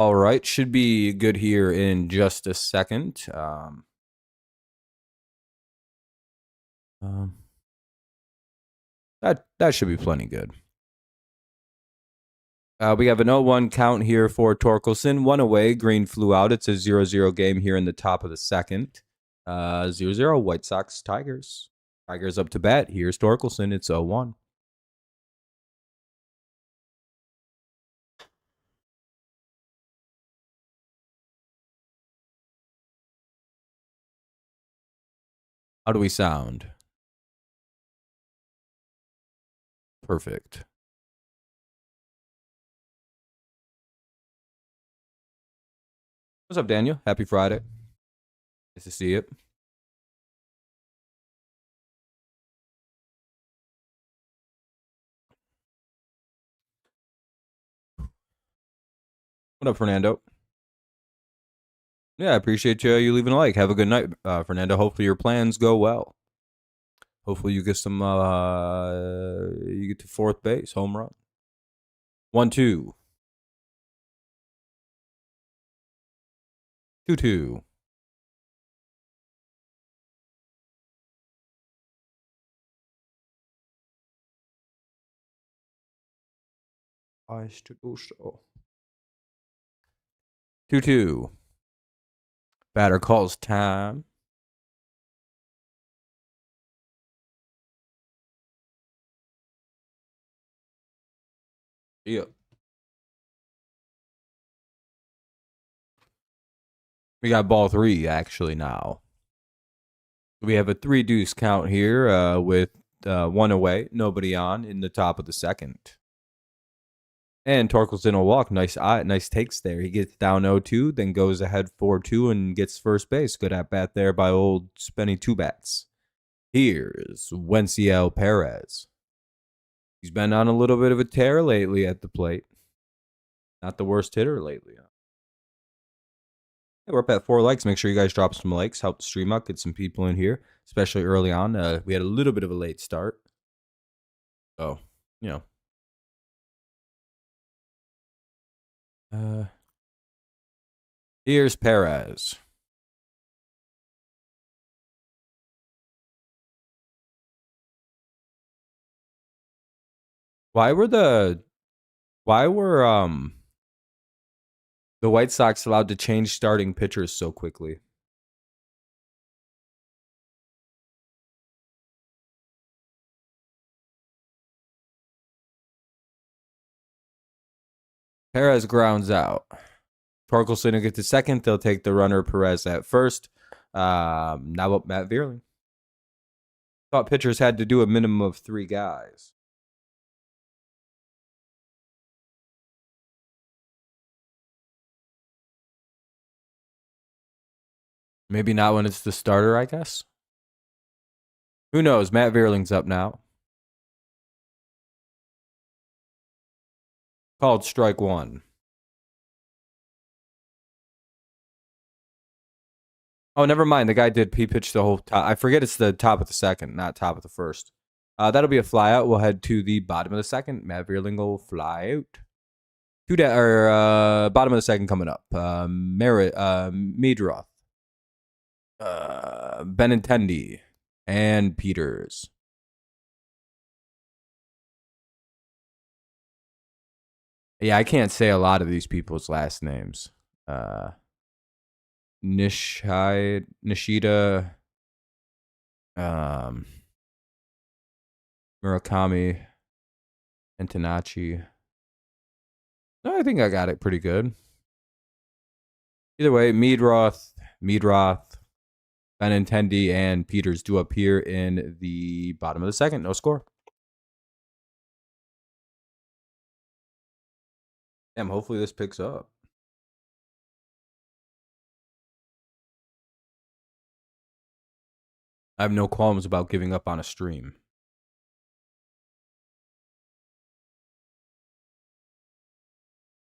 All right, should be good here in just a second. Um, that should be plenty good. We have an 0-1 count here for Torkelson. One away, Green flew out. It's a 0-0 game here in the top of the second. 0-0, White Sox, Tigers. Tigers up to bat. Here's Torkelson. It's 0-1. How do we sound? Perfect. What's up, Daniel? Happy Friday. Nice to see you. What up, Fernando? Yeah, I appreciate you leaving a like. Have a good night, Fernando. Hopefully your plans go well. Hopefully you get some you get to fourth base, home run. 1-2. 2-2. Ice to go show. 2-2. Batter calls time. Yep. We got ball 3 actually now. We have a 3 deuce count here with 1 away, nobody on in the top of the second. And Torkelson will walk. Nice takes there. He gets down 0-2, then goes ahead 4-2 and gets first base. Good at bat there by old Spenny Two Bats. Here's Wenciel Perez. He's been on a little bit of a tear lately at the plate. Not the worst hitter lately. We're up at 4 likes. Make sure you guys drop some likes. Help the stream out. Get some people in here, especially early on. We had a little bit of a late start. So, you know. Here's Perez. Why were the White Sox allowed to change starting pitchers so quickly? Perez grounds out. Torkelson will get to second. They'll take the runner Perez at first. Now up Matt Vierling. Thought pitchers had to do a minimum of 3 guys. Maybe not when it's the starter, I guess. Who knows? Matt Vierling's up now. Called strike 1. Oh, never mind. The guy did. He pitched the whole top. I forget it's the top of the second, not top of the first. That'll be a fly out. We'll head to the bottom of the second. Matt Vierling will fly out. Bottom of the second coming up. Meadroth, Benintendi, and Peters. Yeah, I can't say a lot of these people's last names. Nishida, Murakami, Antonacci. No, I think I got it pretty good. Either way, Meadroth, Benintendi, and Peters do appear in the bottom of the second. No score. Damn, hopefully this picks up. I have no qualms about giving up on a stream.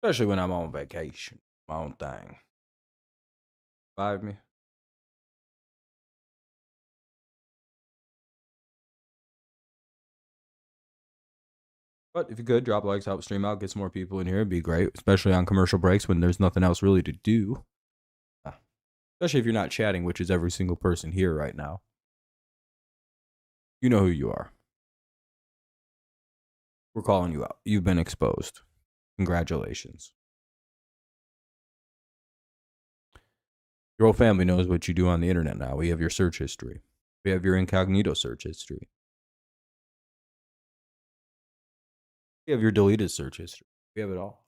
Especially when I'm on vacation. My own thing. Vibe me. But if you could, drop likes, help stream out, get some more people in here. It'd be great, especially on commercial breaks when there's nothing else really to do. Especially if you're not chatting, which is every single person here right now. You know who you are. We're calling you out. You've been exposed. Congratulations. Your whole family knows what you do on the internet now. We have your search history. We have your incognito search history. We have your deleted search history. We have it all.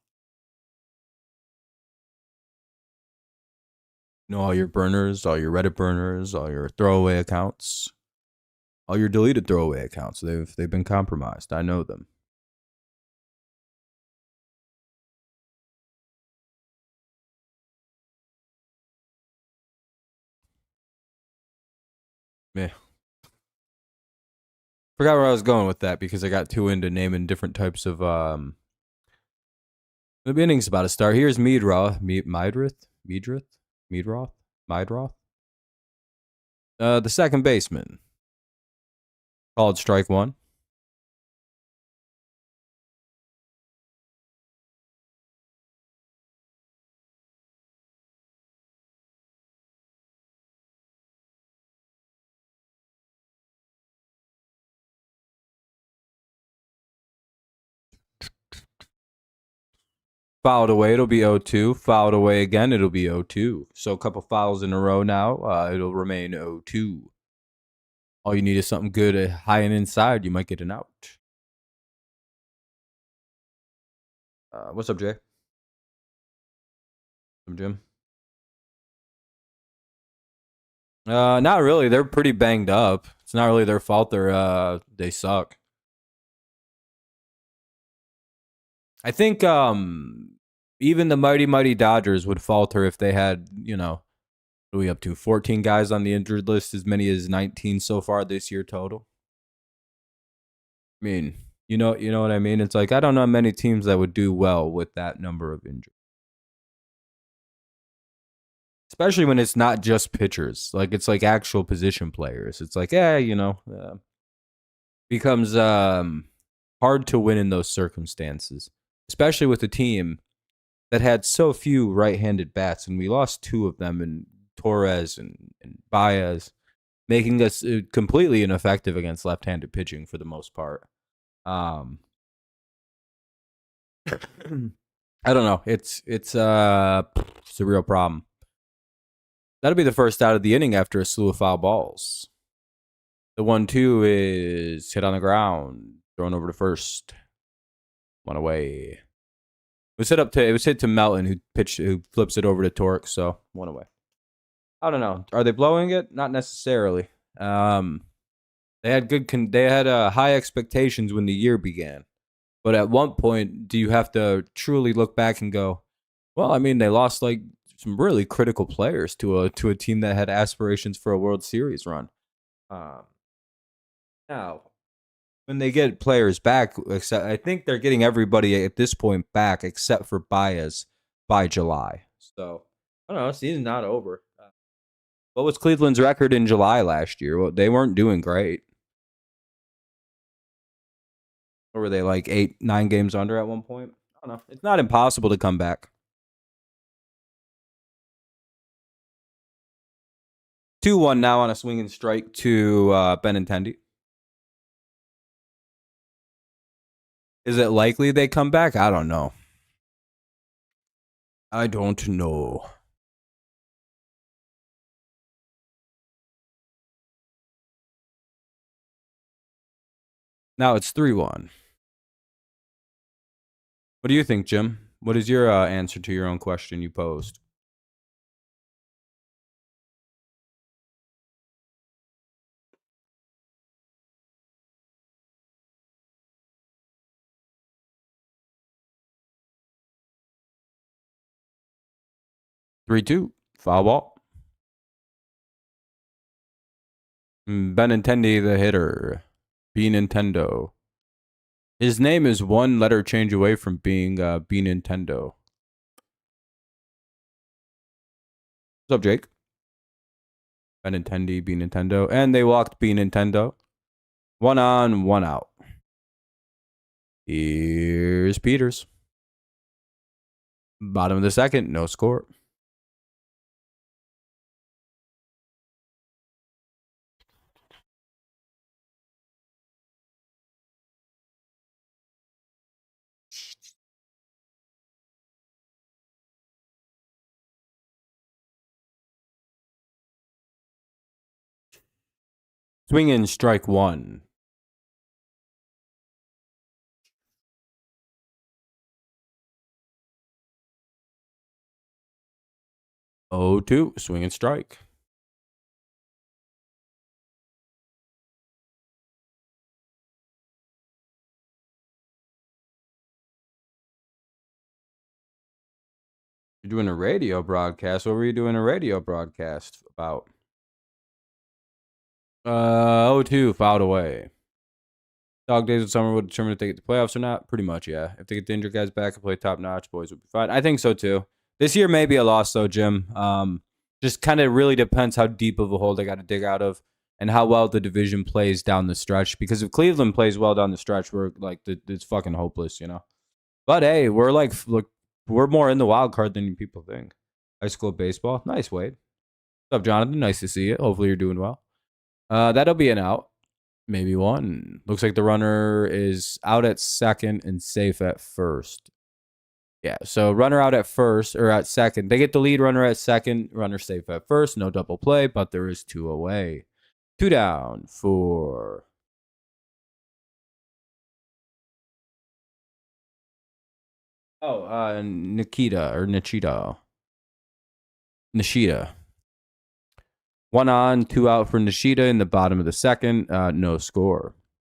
You know all your burners, all your Reddit burners, all your throwaway accounts, all your deleted throwaway accounts. They've been compromised. I know them. Yeah. Forgot where I was going with that because I got too into naming different types of the inning's about to start. Here's Meadroth. The second baseman. Called strike one. Fouled away, it'll be 0-2. Fouled away again, it'll be 0-2. So a couple fouls in a row now. It'll remain 0-2. All you need is something good high and inside. You might get an out. What's up, Jay? What's up, Jim? Not really. They're pretty banged up. It's not really their fault. They suck. I think even the mighty Dodgers would falter if they had, what are we up to? 14 guys on the injured list, as many as 19 so far this year total. I mean, you know what I mean? It's like I don't know many teams that would do well with that number of injuries. Especially when it's not just pitchers. Like it's like actual position players. It's like, becomes hard to win in those circumstances. Especially with a team that had so few right-handed bats, and we lost two of them in Torres and Baez, making us completely ineffective against left-handed pitching for the most part. I don't know. It's a real problem. That'll be the first out of the inning after a slew of foul balls. The 1-2 is hit on the ground, thrown over to first, one away. It was hit to Melton, who flips it over to Torque, so one away. I don't know. Are they blowing it? Not necessarily. They had high expectations when the year began, but at one point, do you have to truly look back and go, well, I mean, they lost like some really critical players to a team that had aspirations for a World Series run. Now, when they get players back, I think they're getting everybody at this point back except for Baez by July. So, I don't know. Season's not over. What was Cleveland's record in July last year? Well, they weren't doing great. Or were they like 8-9 games under at one point? I don't know. It's not impossible to come back. 2-1 now on a swinging strike to Benintendi. Is it likely they come back? I don't know. I don't know. Now it's 3-1. What do you think, Jim? What is your answer to your own question you posed? Three-two. Foul ball. Benintendi, the hitter. B Nintendo. His name is one letter change away from being B Nintendo. What's up, Jake? Benintendi, B Nintendo. And they walked B Nintendo. 1 on, 1 out. Here's Peters. Bottom of the second, no score. Swing in, strike one. 0-2, swing and strike. You're doing a radio broadcast. What were you doing a radio broadcast about? 0-2, fouled away. Dog days of summer will determine if they get the playoffs or not. Pretty much, yeah. If they get the injured guys back and play top notch, boys will be fine. I think so too. This year may be a loss though, Jim. Just kind of really depends how deep of a hole they got to dig out of, and how well the division plays down the stretch. Because if Cleveland plays well down the stretch, we're like it's fucking hopeless, you know. But hey, we're like, look, we're more in the wild card than people think. High school baseball, nice, Wade. What's up, Jonathan? Nice to see you. Hopefully you're doing well. That'll be an out. Maybe one. Looks like the runner is out at second and safe at first. Yeah, so runner out at first or at second. They get the lead runner at second, runner safe at first. No double play, but there is two away. Two down for Nikita or Nishida. Nishida. One on, two out for Nishida in the bottom of the second. No score.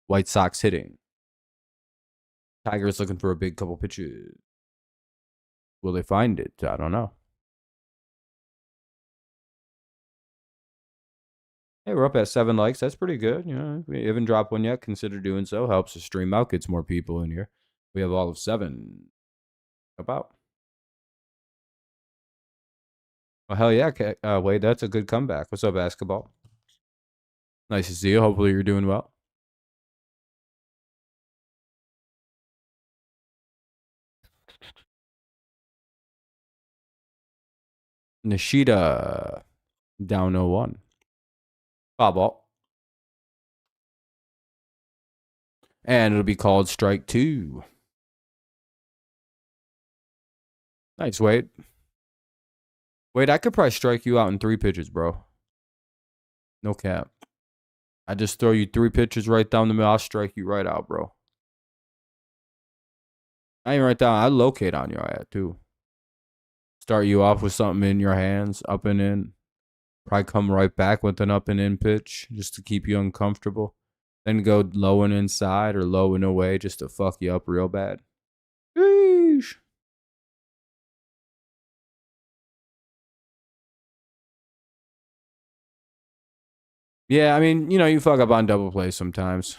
White Sox hitting. Tigers looking for a big couple pitches. Will they find it? I don't know. Hey, we're up at 7 likes. That's pretty good. You know, if we haven't dropped one yet, consider doing so. Helps the stream out, gets more people in here. We have all of 7. About. Oh, hell yeah, Wade. That's a good comeback. What's up, basketball? Nice to see you. Hopefully you're doing well. Nishida down 0-1. Foul ball. And it'll be called strike 2. Nice, Wade. Wade, I could probably strike you out in 3 pitches, bro. No cap. I just throw you 3 pitches right down the middle. I'll strike you right out, bro. I ain't right down. I locate on your ad, too. Start you off with something in your hands, up and in. Probably come right back with an up and in pitch just to keep you uncomfortable. Then go low and inside or low and away just to fuck you up real bad. Sheesh. Yeah, I mean, you know, you fuck up on double plays sometimes.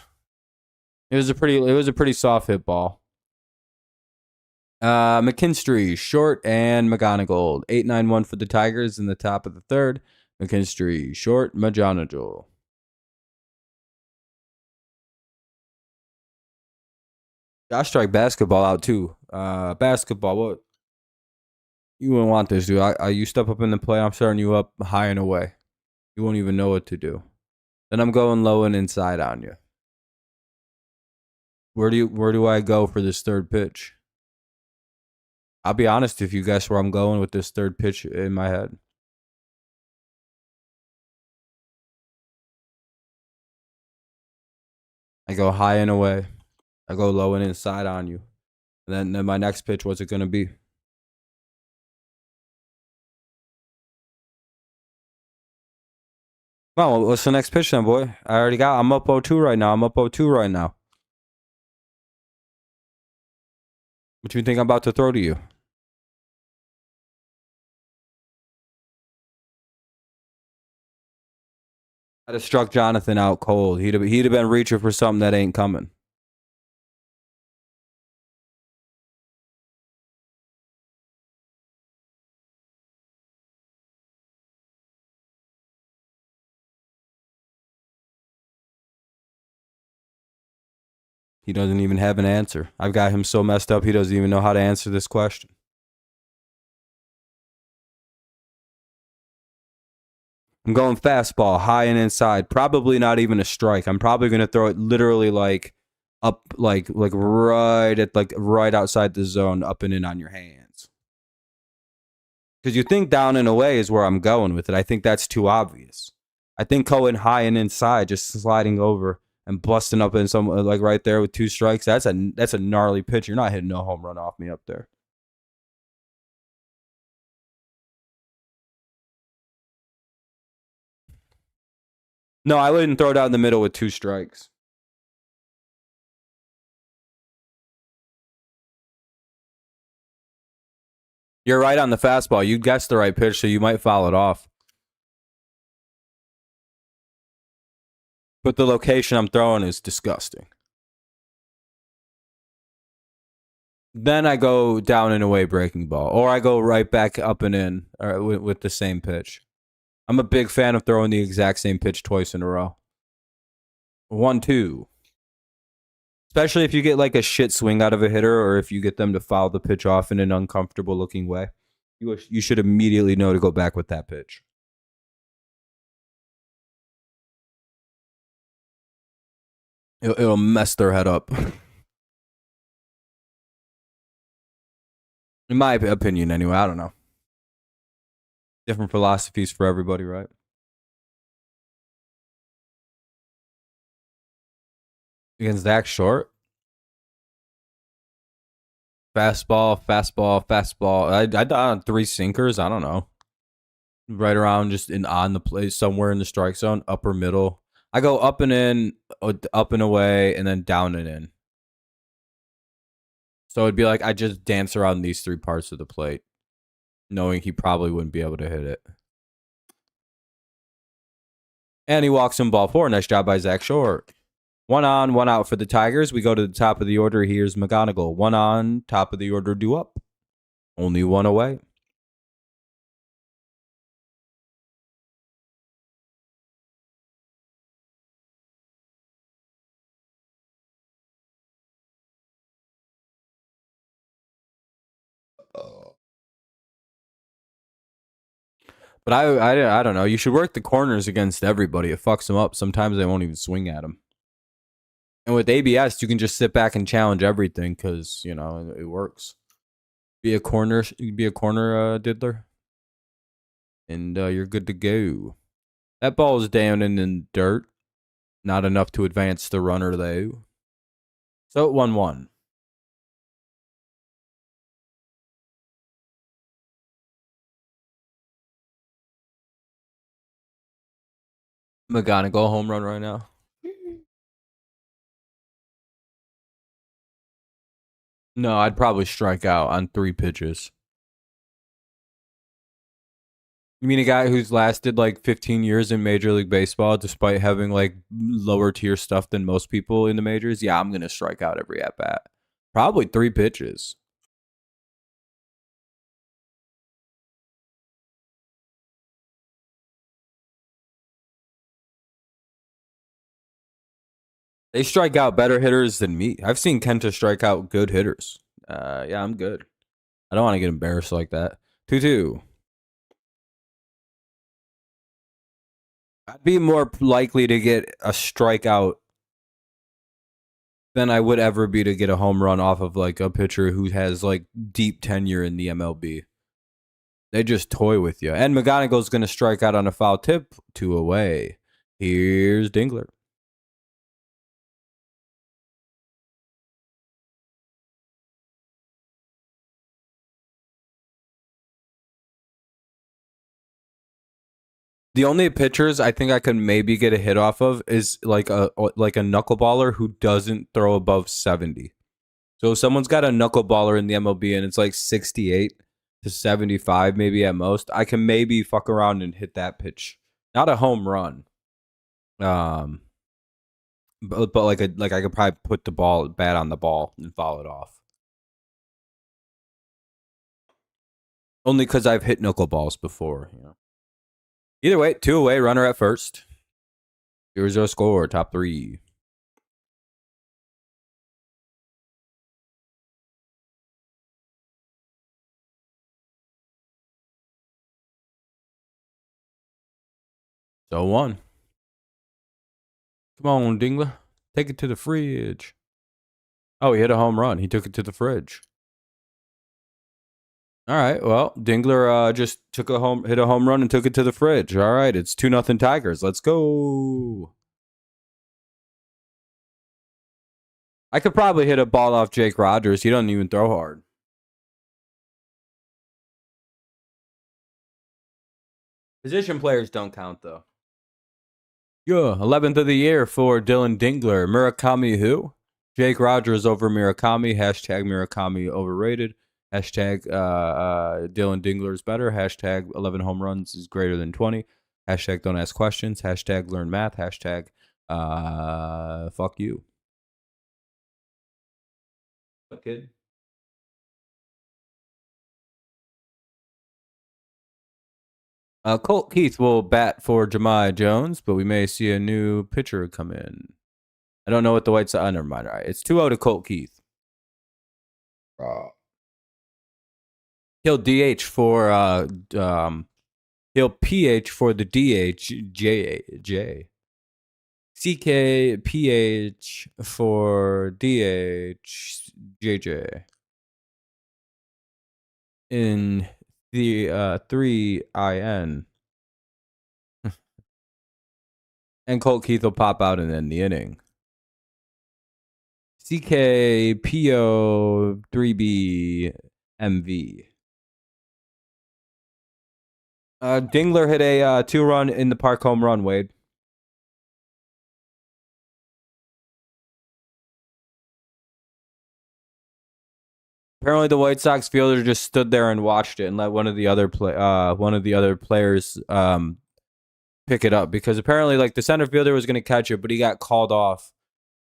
It was a pretty soft hit ball. McKinstry, short, and McGonigal. 8-9-1 for the Tigers in the top of the third. McKinstry, short, McGonigal. I strike basketball out too. Basketball, what? You wouldn't want this, dude. You step up in the play, I'm starting you up high and away. You won't even know what to do. Then I'm going low and inside on you. Where do I go for this third pitch? I'll be honest if you guess where I'm going with this third pitch in my head. I go high and away. I go low and inside on you. And then my next pitch, what's it going to be? Well, what's the next pitch then, boy? I'm up 0-2 right now. I'm up 0-2 right now. What do you think I'm about to throw to you? I'd have struck Jonathan out cold. He'd have been reaching for something that ain't coming. He doesn't even have an answer. I've got him so messed up, he doesn't even know how to answer this question. I'm going fastball, high and inside. Probably not even a strike. I'm probably going to throw it literally like up, like right at right outside the zone, up and in on your hands. Because you think down and away is where I'm going with it. I think that's too obvious. I think going high and inside, just sliding over and busting up in some like right there with 2 strikes. That's a gnarly pitch. You're not hitting no home run off me up there. No, I wouldn't throw down the middle with 2 strikes. You're right on the fastball. You guessed the right pitch, so you might foul it off. But the location I'm throwing is disgusting. Then I go down and away breaking ball, or I go right back up and in with the same pitch. I'm a big fan of throwing the exact same pitch twice in a row. 1-2. Especially if you get like a shit swing out of a hitter, or if you get them to foul the pitch off in an uncomfortable looking way. You should immediately know to go back with that pitch. It'll mess their head up. In my opinion, anyway. I don't know. Different philosophies for everybody, right? Against Zach Short. Fastball. I got on 3 sinkers. I don't know. Right around just on the place, somewhere in the strike zone, upper middle. I go up and in, up and away, and then down and in. So it'd be like I just dance around these 3 parts of the plate, knowing he probably wouldn't be able to hit it. And he walks in ball 4. Nice job by Zach Short. 1 on, 1 out for the Tigers. We go to the top of the order. Here's McGonigal. 1 on, top of the order, due up. Only 1 away. But I don't know. You should work the corners against everybody. It fucks them up. Sometimes they won't even swing at them. And with ABS, you can just sit back and challenge everything because you know it works. Be a corner diddler, and you're good to go. That ball is down in the dirt. Not enough to advance the runner though. So 1-1. McGonigal home run right now. No, I'd probably strike out on 3 pitches. You mean a guy who's lasted like 15 years in Major League Baseball despite having like lower tier stuff than most people in the majors? Yeah, I'm going to strike out every at bat. Probably 3 pitches. They strike out better hitters than me. I've seen Kenta strike out good hitters. Yeah, I'm good. I don't want to get embarrassed like that. 2-2. I'd be more likely to get a strikeout than I would ever be to get a home run off of like a pitcher who has like deep tenure in the MLB. They just toy with you. And McGonigal's going to strike out on a foul tip. 2 away. Here's Dingler. The only pitchers I think I can maybe get a hit off of is like a knuckleballer who doesn't throw above 70. So if someone's got a knuckleballer in the MLB and it's like 68 to 75 maybe at most, I can maybe fuck around and hit that pitch. Not a home run. But like I could probably put the bat on the ball and foul it off. Only because I've hit knuckleballs before, you know. Either way, 2 away, runner at first. Here's our score, top 3. So one. Come on, Dingler. Take it to the fridge. Oh, he hit a home run. He took it to the fridge. All right. Well, Dingler just hit a home run and took it to the fridge. All right. It's 2-0 Tigers. Let's go. I could probably hit a ball off Jake Rogers. He doesn't even throw hard. Position players don't count, though. Yeah, 11th of the year for Dylan Dingler. Murakami who? Jake Rogers over Murakami. Hashtag Murakami overrated. Hashtag Dylan Dingler is better. Hashtag 11 home runs is greater than 20. Hashtag don't ask questions. Hashtag learn math. Hashtag fuck you. What, kid? Colt Keith will bat for Jahmai Jones, but we may see a new pitcher come in. I don't know what the White Sox. Never mind. All right, it's 2-0 to Colt Keith. He'll DH for he'll PH for the DH J. CK PH for DH JJ. In the 3IN. And Colt Keith will pop out and end the inning. CKPO 3B MV. Dingler hit a 2-run in the park home run, Wade. Apparently, the White Sox fielder just stood there and watched it and let one of the other players pick it up, because apparently, like, the center fielder was going to catch it, but he got called off,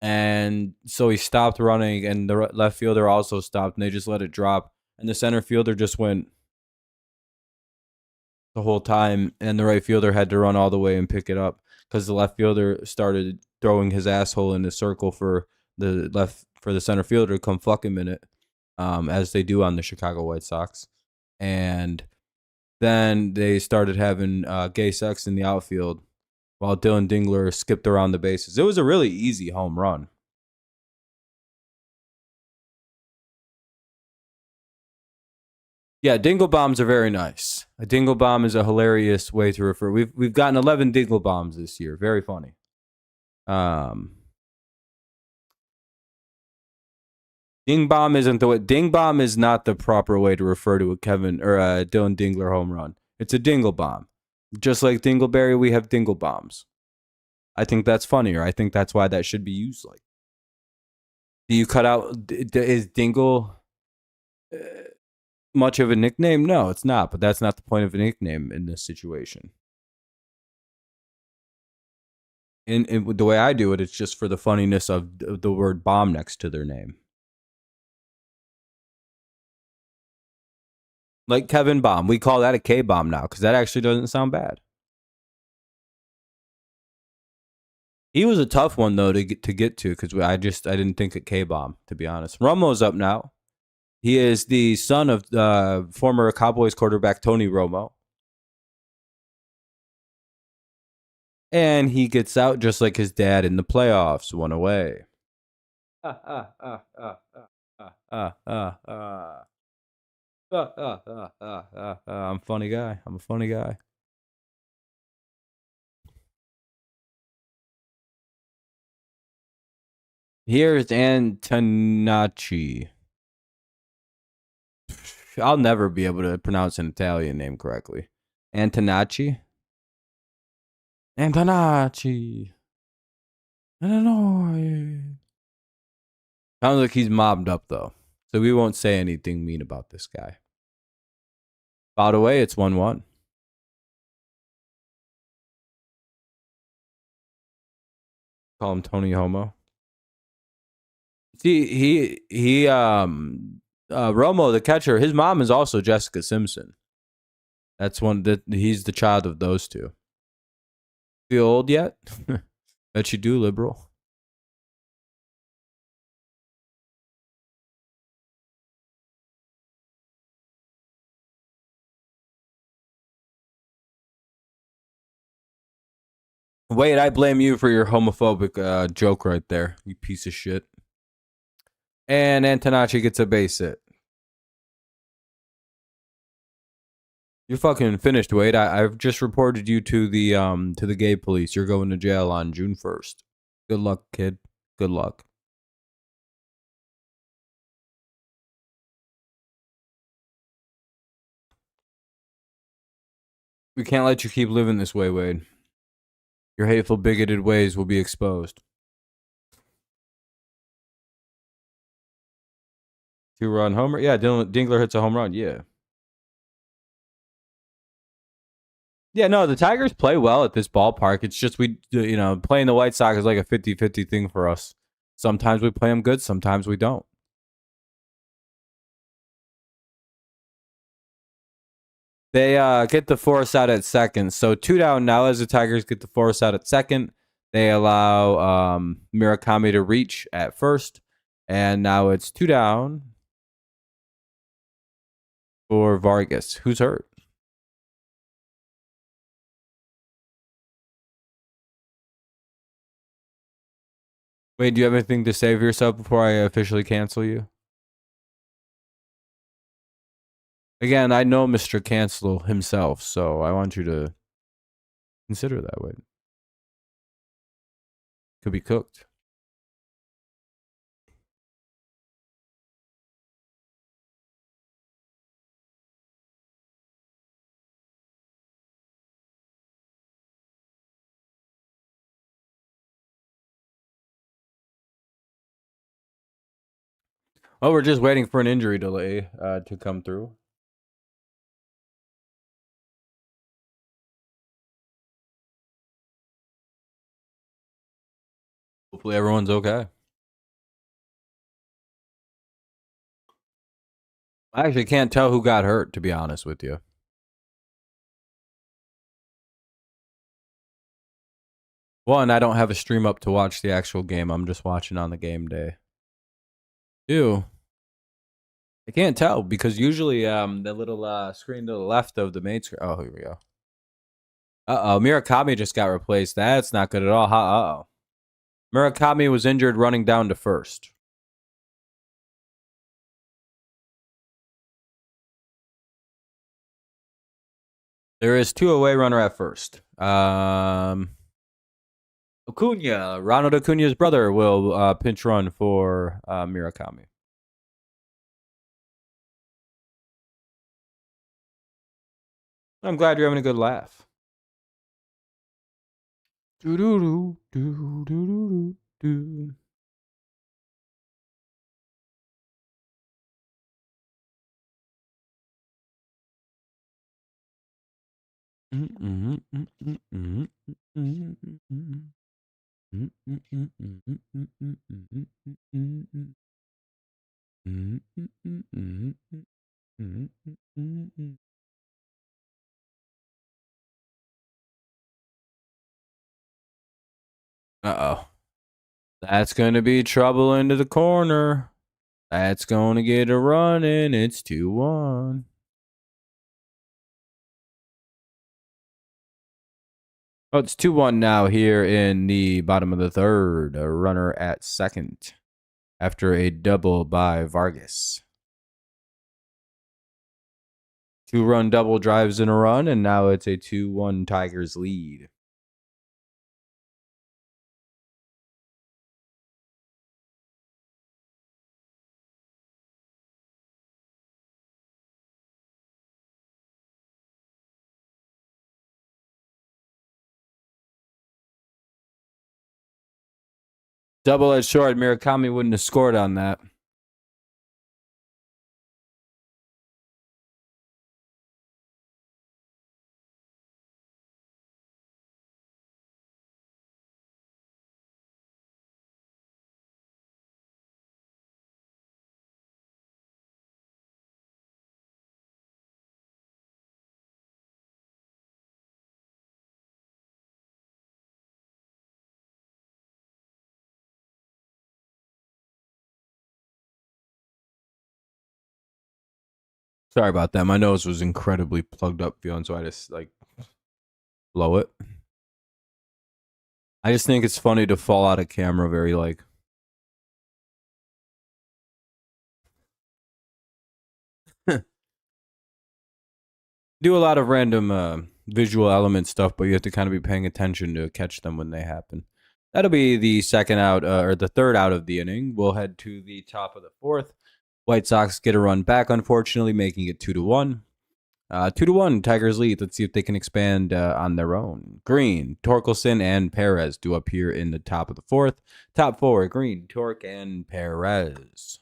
and so he stopped running, and the left fielder also stopped, and they just let it drop, and the center fielder just went the whole time, and the right fielder had to run all the way and pick it up because the left fielder started throwing his asshole in a circle for the center fielder to come fuck him in it, as they do on the Chicago White Sox. And then they started having gay sex in the outfield while Dylan Dingler skipped around the bases. It was a really easy home run. Yeah, dingle bombs are very nice. A dingle bomb is a hilarious way to refer. We've gotten 11 dingle bombs this year. Very funny. Ding bomb isn't the way. Ding bomb is not the proper way to refer to a Kevin or a Dylan Dingler home run. It's a dingle bomb. Just like Dingleberry, we have dingle bombs. I think that's funnier. I think that's why that should be used. Like, do you cut out? Is dingle much of a nickname? No, it's not. But that's not the point of a nickname in this situation. In the way I do it, it's just for the funniness of the word bomb next to their name. Like Kevin Bomb. We call that a K bomb now because that actually doesn't sound bad. He was a tough one though to get to because I didn't think of K bomb, to be honest. Romo's up now. He is the son of former Cowboys quarterback Tony Romo. And he gets out just like his dad in the playoffs, one away. I'm a funny guy. I'm a funny guy. Here's Antonacci. I'll never be able to pronounce an Italian name correctly. Antonacci? Antonacci. Illinois. Sounds like he's mobbed up, though. So we won't say anything mean about this guy. By the way, it's 1-1. Call him Tony Homo. See, Romo, the catcher, his mom is also Jessica Simpson. That's one that he's the child of those two. Feel old yet? Bet you do, liberal. Wait, I blame you for your homophobic joke right there, you piece of shit. And Antonacci gets a base hit. You're fucking finished, Wade. I've just reported you to the gay police. You're going to jail on June 1st. Good luck, kid. Good luck. We can't let you keep living this way, Wade. Your hateful, bigoted ways will be exposed. 2-run homer. Yeah, Dingler hits a home run. Yeah. Yeah, no, the Tigers play well at this ballpark. It's just playing the White Sox is like a 50-50 thing for us. Sometimes we play them good, sometimes we don't. They get the force out at second. So 2 down now as the Tigers get the force out at second. They allow Murakami to reach at first. And now it's 2 down for Vargas. Who's hurt? Wait, do you have anything to say for yourself before I officially cancel you? Again, I know Mr. Cancel himself, so I want you to consider that way. Could be cooked. Oh, we're just waiting for an injury delay to come through. Hopefully everyone's okay. I actually can't tell who got hurt, to be honest with you. One, I don't have a stream up to watch the actual game. I'm just watching on the game day. Two, I can't tell because usually the little screen to the left of the main screen. Oh, here we go. Uh-oh, Murakami just got replaced. That's not good at all. Uh-oh. Murakami was injured running down to first. There is 2 away runner at first. Acuna, Ronald Acuna's brother, will pinch run for Murakami. I'm glad you're having a good laugh. Do do do do do do. Uh-oh. That's going to be trouble into the corner. That's going to get a run in. It's 2-1. Oh, it's 2-1 now here in the bottom of the third. A runner at second after a double by Vargas. 2-run double drives in a run, and now it's a 2-1 Tigers lead. Double-edged sword. Murakami wouldn't have scored on that. Sorry about that. My nose was incredibly plugged up feeling, so I just blow it. I just think it's funny to fall out of camera very like. Do a lot of random visual element stuff, but you have to kind of be paying attention to catch them when they happen. That'll be the second out or the third out of the inning. We'll head to the top of the fourth. White Sox get a run back, unfortunately, making it 2-1. 2-1, Tigers lead. Let's see if they can expand on their own. Green, Torkelson, and Perez do appear in the top of the fourth. Top four, Green, Torque, and Perez.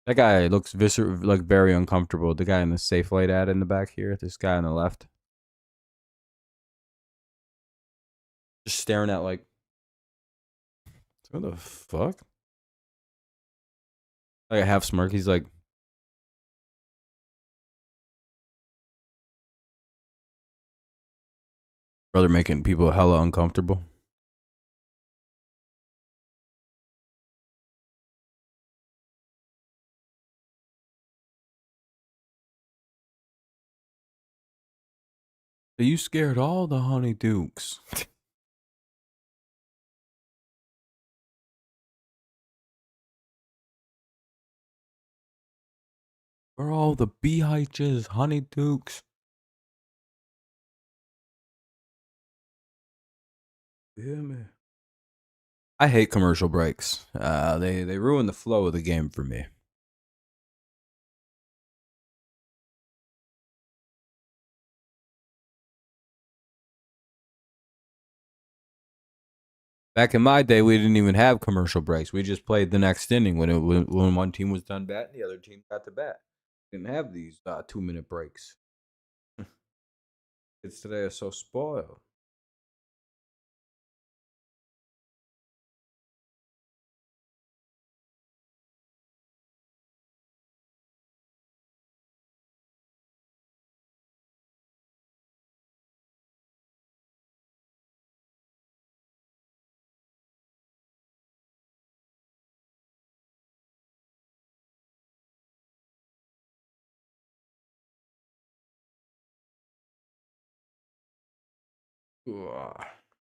That guy looks like very uncomfortable. The guy in the safe light ad in the back here. This guy on the left. Just staring at like, what the fuck? Like a half smirk. He's like, brother making people hella uncomfortable. You scared all the honey dukes. Where are all the BHs, honey dukes? Yeah, man. I hate commercial breaks. They ruin the flow of the game for me. Back in my day, we didn't even have commercial breaks. We just played the next inning when one team was done batting, the other team got to bat. Didn't have these 2-minute breaks. Kids today are so spoiled.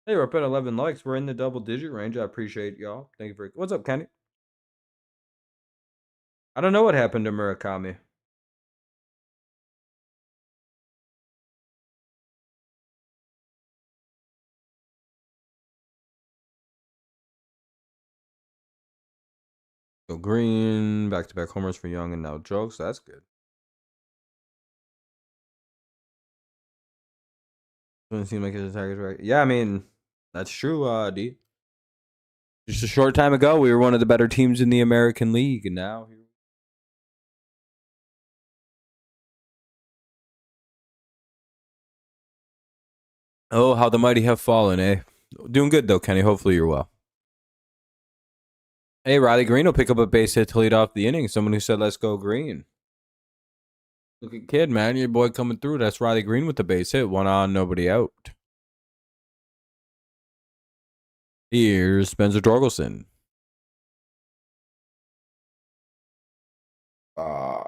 Hey, we're up at 11 likes. We're in the double digit range. I appreciate y'all. Thank you for. What's up, Kenny? I don't know what happened to Murakami. So Green, back-to-back homers for Young, and now Jokes. That's good. Doesn't seem like his Tigers right. Yeah, I mean, that's true, D. Just a short time ago, we were one of the better teams in the American League, and now. Oh, how the mighty have fallen, eh? Doing good, though, Kenny. Hopefully you're well. Hey, Riley Green will pick up a base hit to lead off the inning. Someone who said, let's go Green. Look at kid, man. Your boy coming through. That's Riley Green with the base hit. One on, nobody out. Here's Spencer Torkelson. Uh,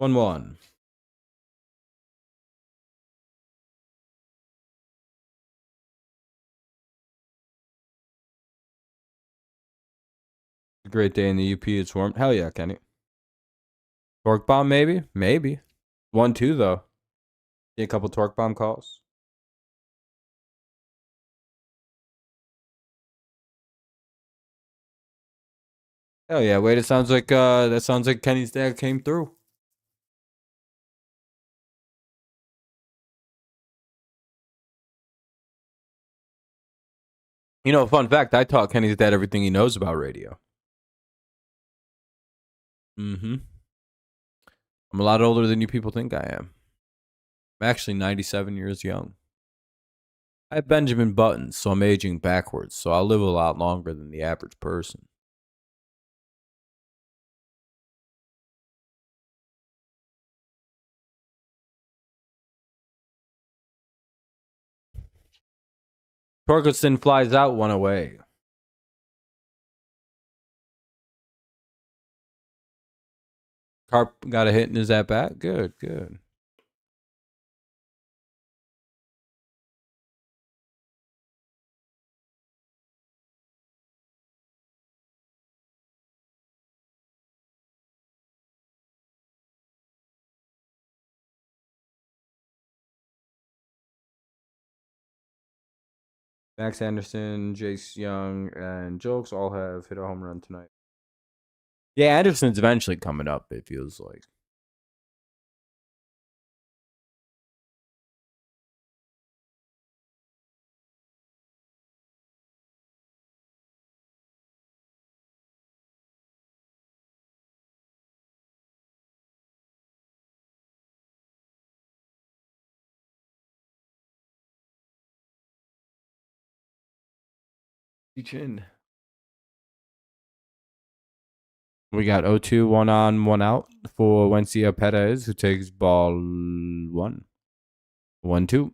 1-1. A great day in the UP. It's warm. Hell yeah, Kenny. Torque bomb, maybe? Maybe. 1-2, though. Get a couple torque bomb calls. Hell yeah. Wait, it sounds like that sounds like Kenny's dad came through. You know, fun fact, I taught Kenny's dad everything he knows about radio. Mm-hmm. I'm a lot older than you people think I am. I'm actually 97 years young. I have Benjamin Buttons, so I'm aging backwards, so I'll live a lot longer than the average person. Torkelson flies out, one away. Carp got a hit in his at bat. Good, good. Max Anderson, Jace Young, and Jokes all have hit a home run tonight. Yeah, Anderson's eventually coming up, it feels like. Chin. We got 0-2, 1 on, 1 out for Wencia Perez, who takes ball 1. 1-2.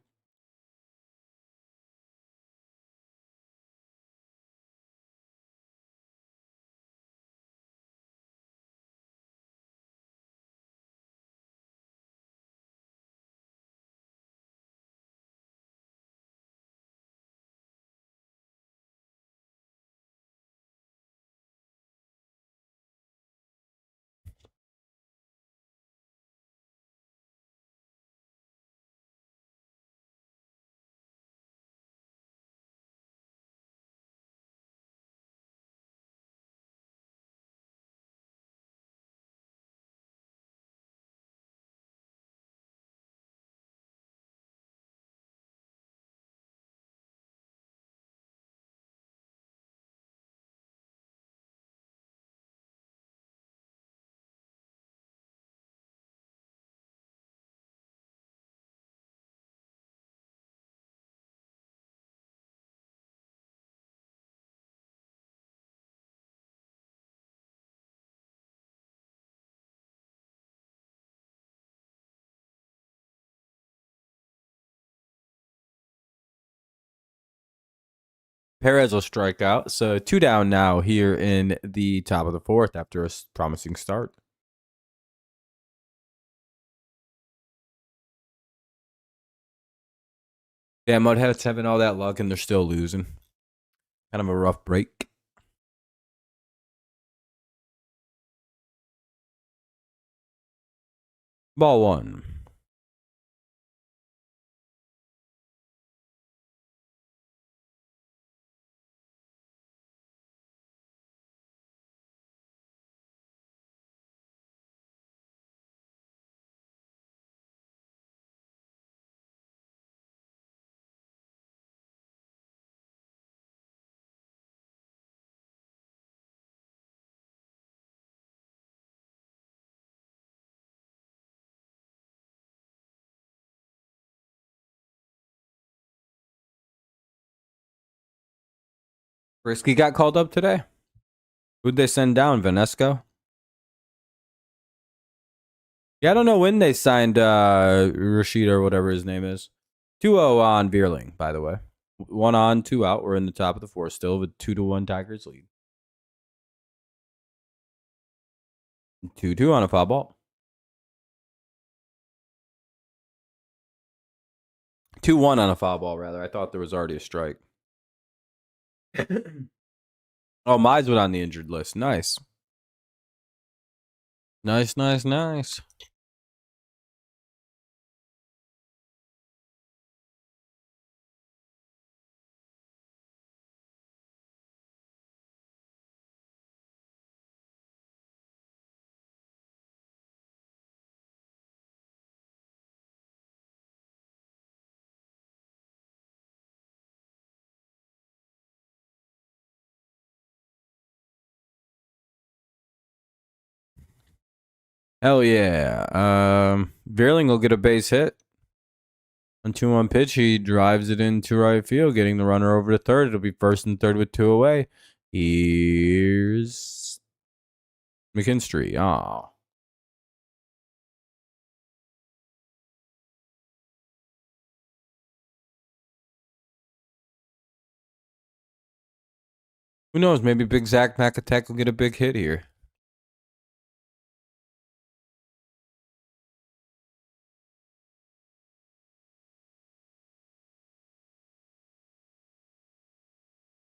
Perez will strike out. So 2 down now here in the top of the 4th after a promising start. Yeah, Mudhead's having all that luck and they're still losing. Kind of a rough break. Ball 1. Brisky got called up today. Who'd they send down? Vanesco? Yeah, I don't know when they signed Rashid or whatever his name is. 2-0 on Veerling, by the way. 1 on, 2 out. We're in the top of the 4th still with 2-1 Tigers lead. 2-2 on a foul ball. 2-1 on a foul ball, rather. I thought there was already a strike. Oh, Mize went on the injured list. Nice. Nice, nice, nice. Hell yeah. Veerling will get a base hit. On 2-1 pitch, he drives it into right field, getting the runner over to third. It'll be first and third with two away. Here's McKinstry. Ah. Who knows? Maybe Big Zach McAtech will get a big hit here.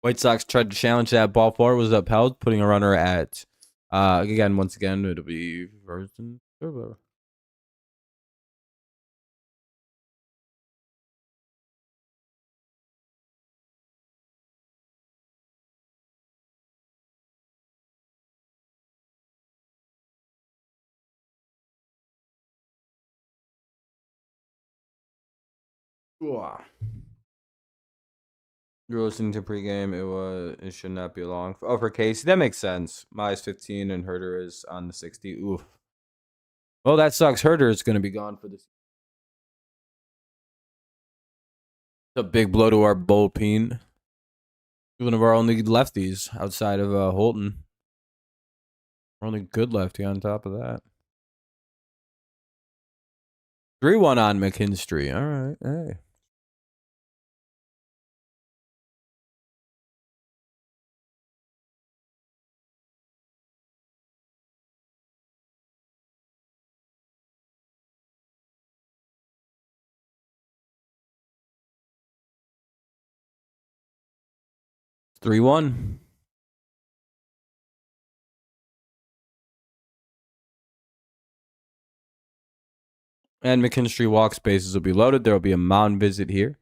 White Sox tried to challenge that ball forward, was upheld, putting a runner at once again, it'll be first and third. 3-1. You're listening to pregame. It should not be long. Oh, for Casey, that makes sense. Mize 15 and Herder is on the 60. Oof. Well, that sucks. Herder is going to be gone for this. It's a big blow to our bullpen. One of our only lefties outside of Holton. Our only good lefty on top of that. 3-1 on McKinstry. All right. Hey. It's 3-1. And McKinstry walk spaces will be loaded. There will be a mound visit here.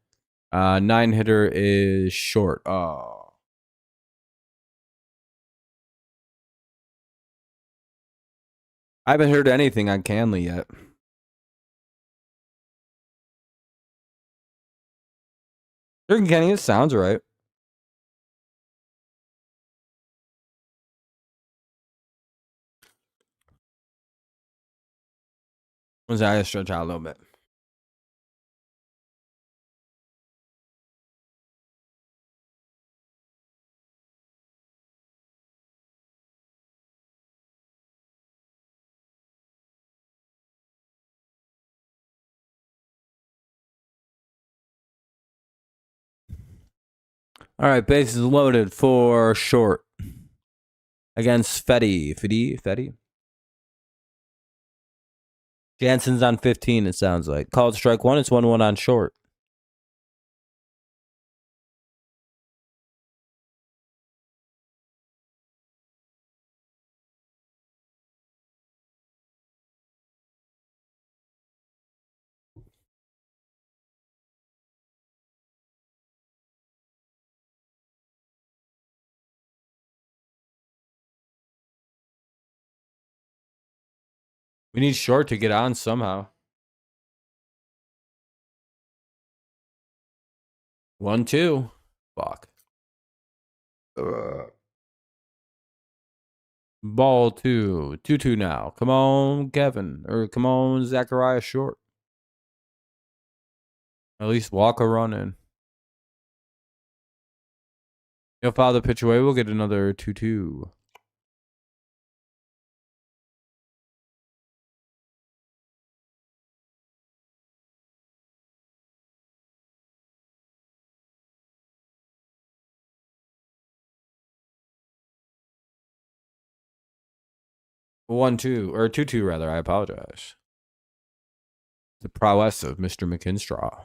9-hitter is short. Oh. I haven't heard anything on Canley yet. Jurgen Kenny, it sounds right. Was I stretch out a little bit? All right, bases loaded for short against Fetty. Jansen's on 15, it sounds like. Called strike one. It's 1-1 on short. We need short to get on somehow. 1-2. Fuck. Ball 2. 2-2 now. Come on, Kevin. Or come on, Zachariah Short. At least walk a run in. He'll foul the pitch away. We'll get another 2-2. One, 2, or 2-2 rather. I apologize. The prowess of Mr. McKinstry.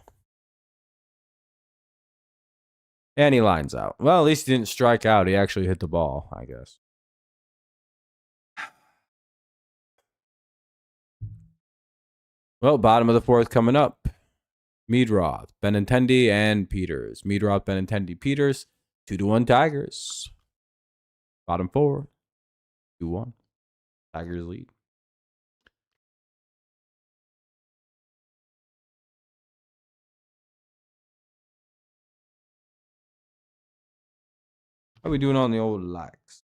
And he lines out. Well, at least he didn't strike out. He actually hit the ball, I guess. Well, bottom of the fourth coming up. Meadroth, Benintendi, and Peters. Meadroth, Benintendi, Peters. 2-1 Tigers. Bottom four. 2-1. Tigers lead. How are we doing on the old likes?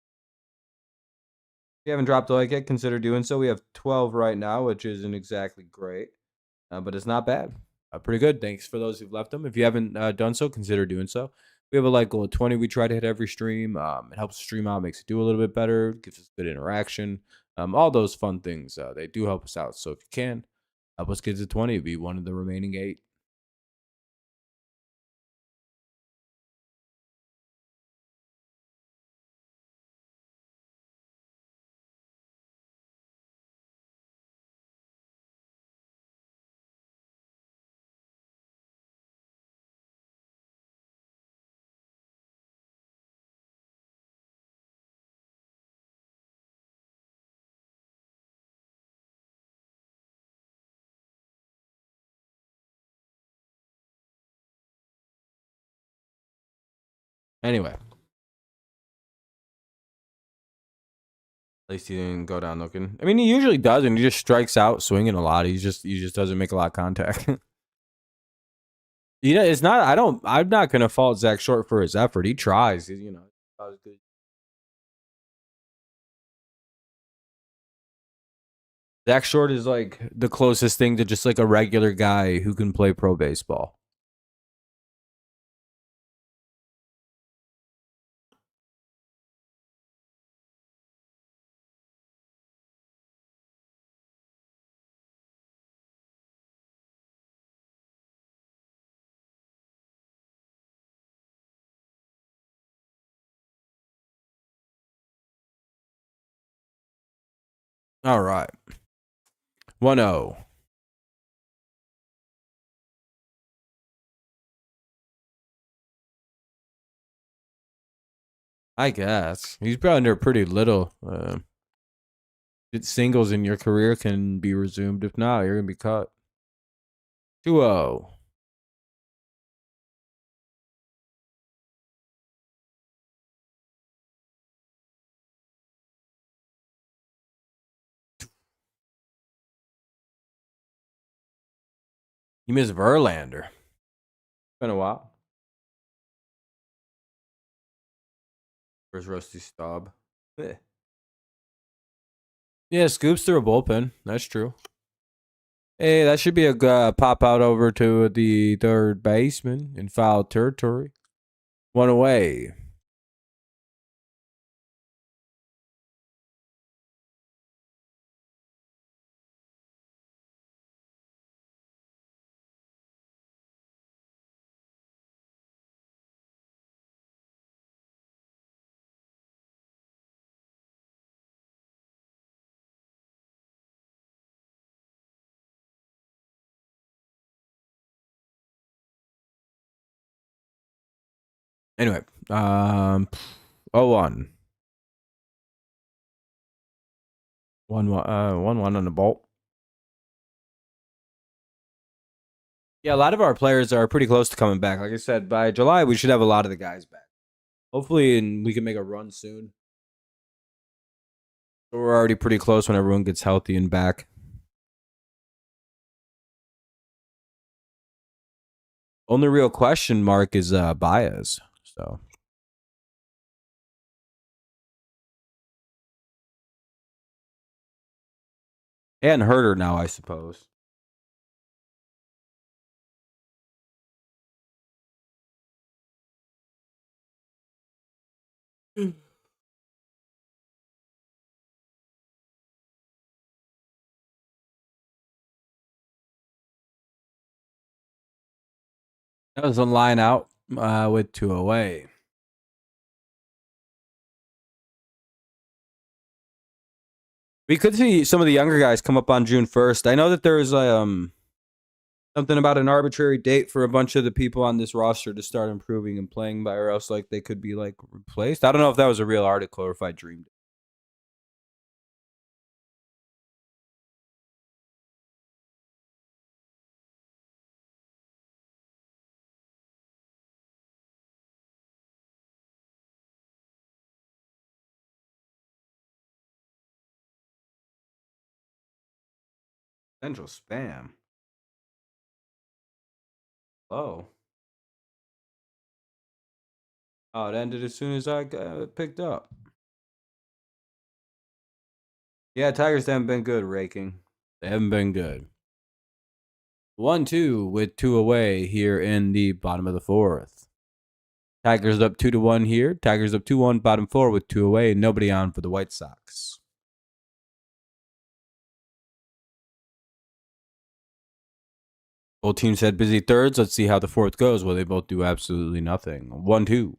you haven't dropped a like yet, consider doing so. We have 12 right now, which isn't exactly great, but it's not bad. Pretty good. Thanks for those who've left them. If you haven't done so, consider doing so. We have a like goal of 20. We try to hit every stream. It helps the stream out, makes it do a little bit better, gives us good interaction. All those fun things. They do help us out. So if you can, help us get to 20. Be one of the remaining 8. Anyway, at least he didn't go down looking. I mean, he usually does, and he just strikes out swinging a lot. He just doesn't make a lot of contact. It's not. I'm not gonna fault Zach Short for his effort. He tries. Good. Zach Short is like the closest thing to just like a regular guy who can play pro baseball. All right. 1-0. I guess. He's been under pretty little. Singles in your career can be resumed. If not, you're going to be cut. 2-0. You miss Verlander. Been a while. Where's Rusty Staub? Eh. Yeah, scoops through a bullpen. That's true. Hey, that should be a pop out over to the third baseman in foul territory. 1 away. Anyway, 0-1. 1-1 on the bolt. Yeah, a lot of our players are pretty close to coming back. Like I said, by July we should have a lot of the guys back. Hopefully, and we can make a run soon. We're already pretty close when everyone gets healthy and back. Only real question mark is Baez. So and Herder now, I suppose. That was a line out with 2 away. We could see some of the younger guys come up on June 1st. I know that there's something about an arbitrary date for a bunch of the people on this roster to start improving and playing by, or else like they could be like replaced. I don't know if that was a real article or if I dreamed it. Potential spam. Oh. Oh, it ended as soon as I got picked up. Yeah, Tigers haven't been good raking. They haven't been good. 1-2 with two away here in the bottom of the fourth. Tigers up 2-1 here. Tigers up 2-1, bottom four with two away. Nobody on for the White Sox. Both teams had busy thirds. Let's see how the fourth goes. Well, they both do absolutely nothing. 1-2.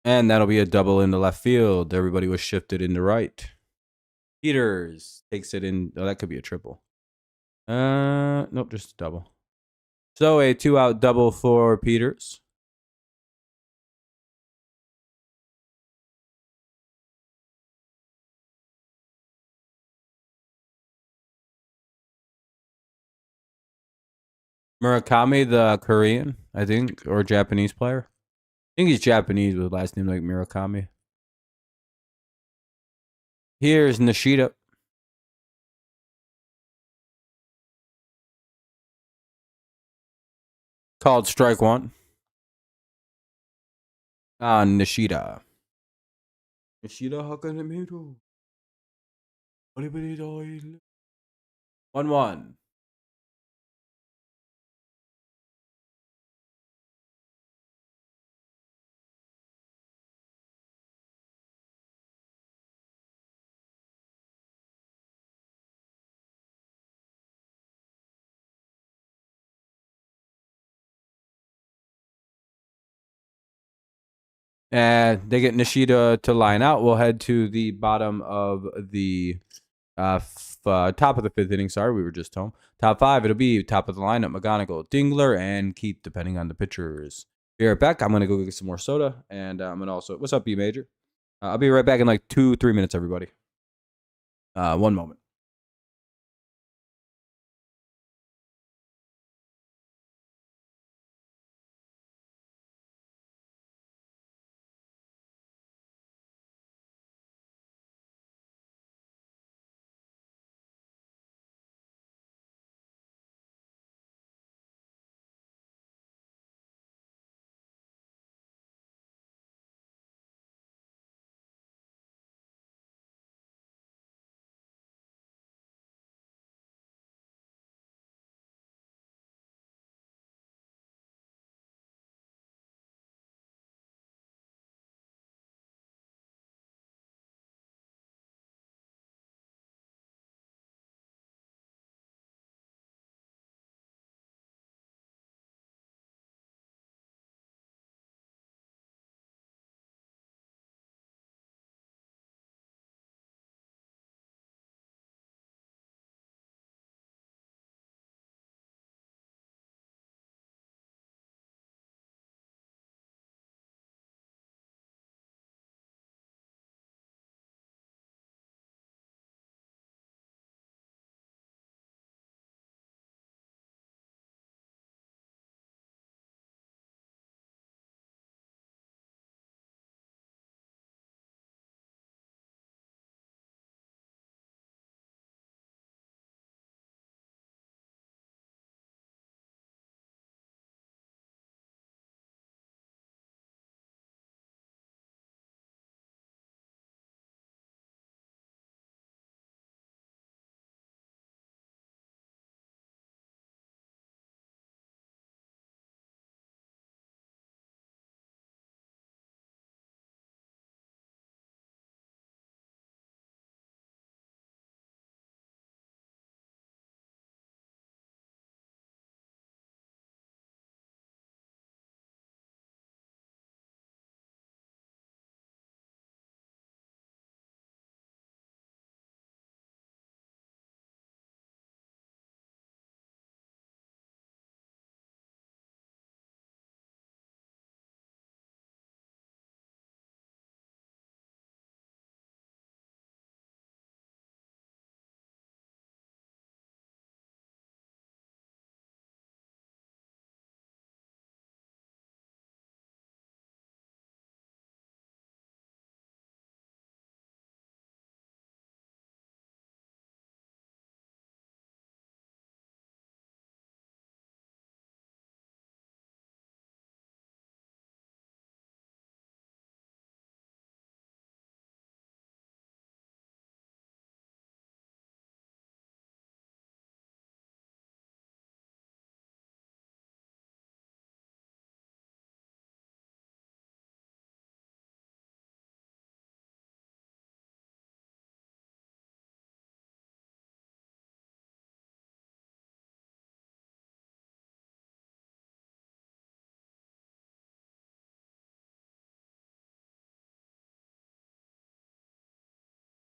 And that'll be a double in the left field. Everybody was shifted into right. Peters takes it in. Oh, that could be a triple. Nope, just a double. So a 2-out double for Peters. Murakami, the Korean, I think, or Japanese player. I think he's Japanese with last name like Murakami. Here's Nishida. Called strike one. Nishida. Nishida Hakanemiru. 1-1. And they get Nishida to line out. We'll head to the bottom of the top of the fifth inning. Sorry, we were just home. Top five, it'll be top of the lineup, McGonigal, Dingler, and Keith, depending on the pitchers. Be right back. I'm going to go get some more soda. And I'm going to also, what's up, B Major? I'll be right back in like 2-3 minutes, everybody. One moment.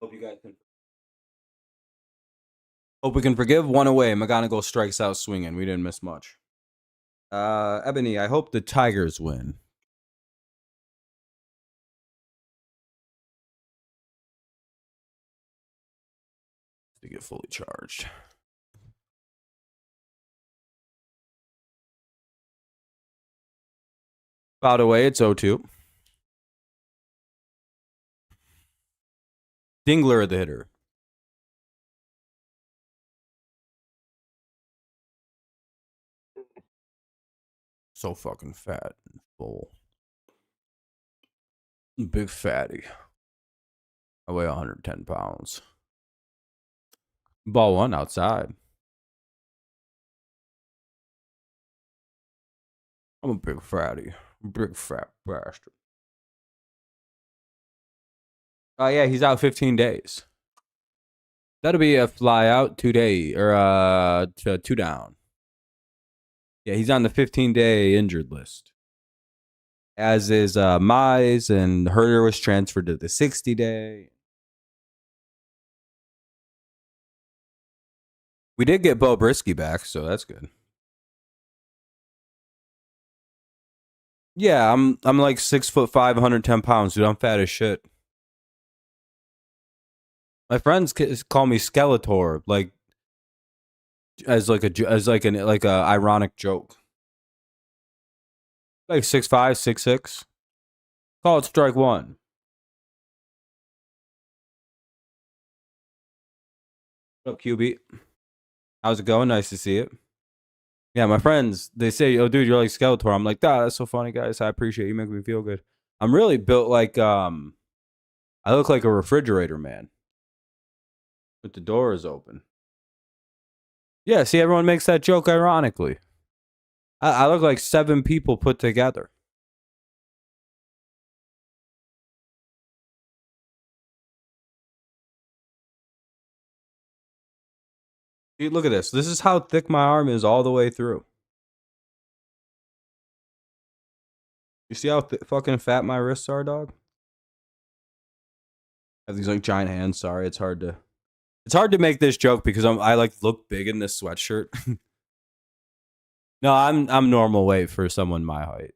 Hope you guys can. Hope we can forgive. One away. McGonagall strikes out swinging. We didn't miss much. Ebony, I hope the Tigers win. To get fully charged. By the way, it's 0-2. Dingler, the hitter. So fucking fat and full. Big fatty. I weigh 110 pounds. Ball one outside. I'm a big fatty. Big fat bastard. Oh, yeah, he's out 15 days. That'll be a fly out 2 day or 2 down. Yeah, he's on the 15-day injured list. As is Mize, and Herder was transferred to the 60-day. We did get Bo Brisky back, so that's good. Yeah, I'm like 6'5", 110 pounds, dude. I'm fat as shit. My friends call me Skeletor, like as an ironic joke. Like 6'5", 6'6". Call it strike one. What up, QB? How's it going? Nice to see it. Yeah, my friends, they say, "Oh, dude, you're like Skeletor." I'm like, "That's so funny, guys. I appreciate you. Make me feel good." I'm really built like I look like a refrigerator man with the doors open. Yeah, see, everyone makes that joke ironically. I look like 7 people put together. Dude, look at this. This is how thick my arm is all the way through. You see how fucking fat my wrists are, dog? I have these like giant hands. Sorry, it's hard to make this joke because I like look big in this sweatshirt. No, I'm normal weight for someone my height.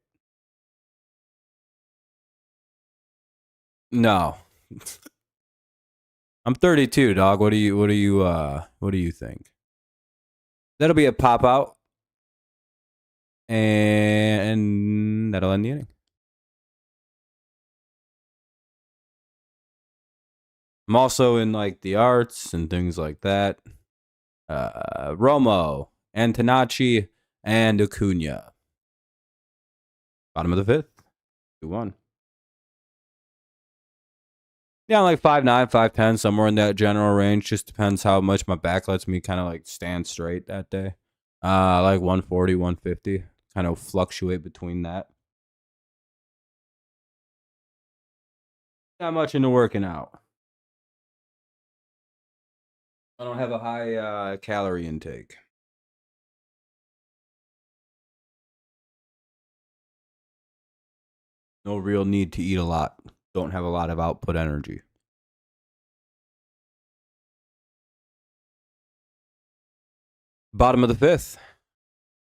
No. I'm 32, dog. What do you think? That'll be a pop out. And that'll end the inning. I'm also in like the arts and things like that. Romo, Antonacci, and Acuna. Bottom of the 5th. 2-1. Yeah, I'm like 5'9", 5'10", somewhere in that general range. Just depends how much my back lets me kind of like stand straight that day. Like 140, 150. Kind of fluctuate between that. Not much into working out. I don't have a high calorie intake. No real need to eat a lot. Don't have a lot of output energy. Bottom of the 5th.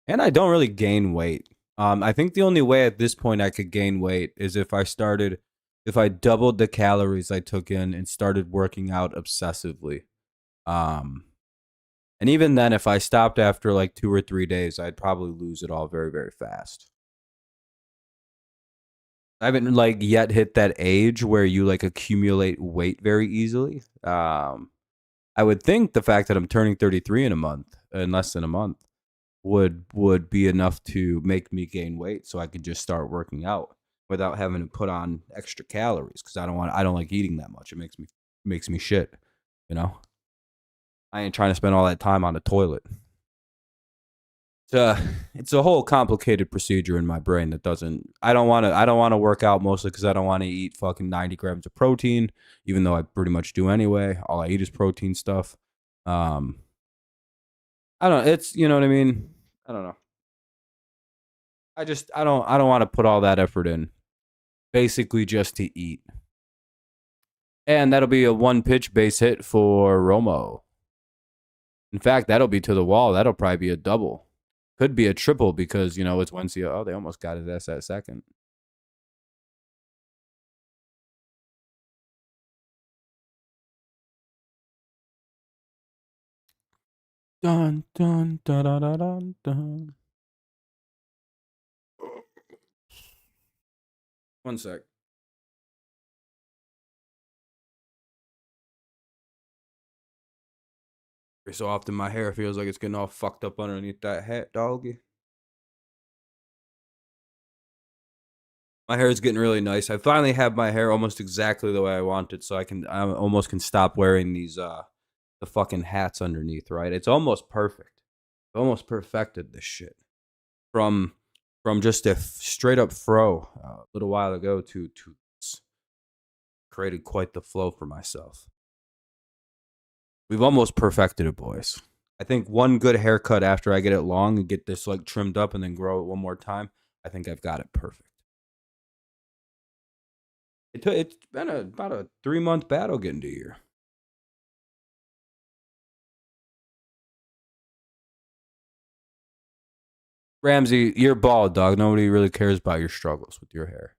And I don't really gain weight. I think the only way at this point I could gain weight is if I doubled the calories I took in and started working out obsessively. And even then, if I stopped after like 2 or 3 days, I'd probably lose it all very, very fast. I haven't like yet hit that age where you like accumulate weight very easily. I would think the fact that I'm turning 33 in less than a month, would be enough to make me gain weight, so I could just start working out without having to put on extra calories because I don't like eating that much. It makes me shit. You know, I ain't trying to spend all that time on the toilet. It's a whole complicated procedure in my brain that doesn't. I don't want to work out mostly because I don't want to eat fucking 90 grams of protein, even though I pretty much do anyway. All I eat is protein stuff. I don't. It's, you know what I mean. I don't know. I don't want to put all that effort in, basically just to eat. And that'll be a 1-pitch base hit for Romo. In fact, that'll be to the wall. That'll probably be a double. Could be a triple because, it's Wednesday. Oh, they almost got his ass at second. Dun, dun, dun, dun, dun, dun, dun. 1 sec. So often my hair feels like it's getting all fucked up underneath that hat, doggy. My hair is getting really nice. I finally have my hair almost exactly the way I want it, so I almost can stop wearing these the fucking hats underneath, right? It's almost perfect. I almost perfected this shit. From just a straight up fro a little while ago to created quite the flow for myself. We've almost perfected it, boys. I think one good haircut after I get it long and get this like trimmed up and then grow it one more time, I think I've got it perfect. It's been about a 3-month battle getting to here. Ramsey, you're bald, dog. Nobody really cares about your struggles with your hair.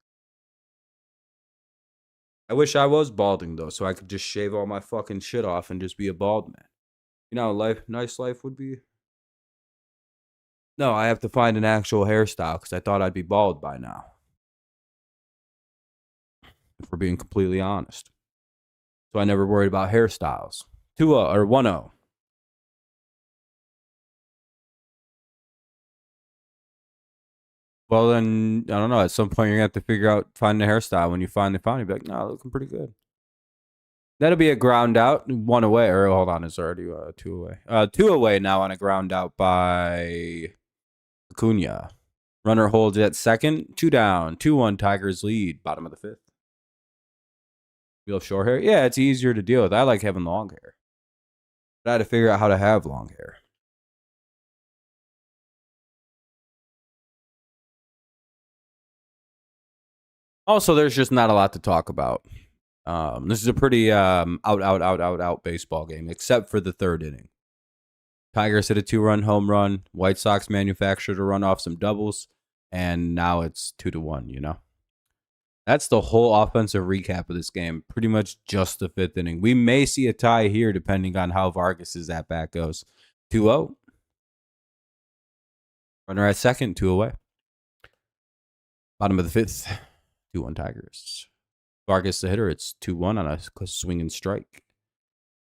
I wish I was balding though, so I could just shave all my fucking shit off and just be a bald man. You know how nice life would be? No, I have to find an actual hairstyle because I thought I'd be bald by now. If we're being completely honest. So I never worried about hairstyles. 2-0 or 1-0. Well, then, I don't know. At some point, you're going to have to figure out, find a hairstyle. When you finally find it, you'll be like, no, looking pretty good. That'll be a ground out. 1 away. Or hold on, it's already 2 away. 2 away now on a ground out by Acuna. Runner holds at second. 2 down. 2-1 Tigers lead. Bottom of the 5th. Real short hair? Yeah, it's easier to deal with. I like having long hair. But I had to figure out how to have long hair. Also, there's just not a lot to talk about. This is a pretty out baseball game, except for the 3rd inning. Tigers hit a 2-run home run. White Sox manufactured a run off some doubles, and now it's 2-1. That's the whole offensive recap of this game. Pretty much just the 5th inning. We may see a tie here, depending on how Vargas's at bat goes. 2-0. Runner at second, 2 away. Bottom of the 5th. 2-1 Tigers. Vargas the hitter. It's 2-1 on a swing and strike.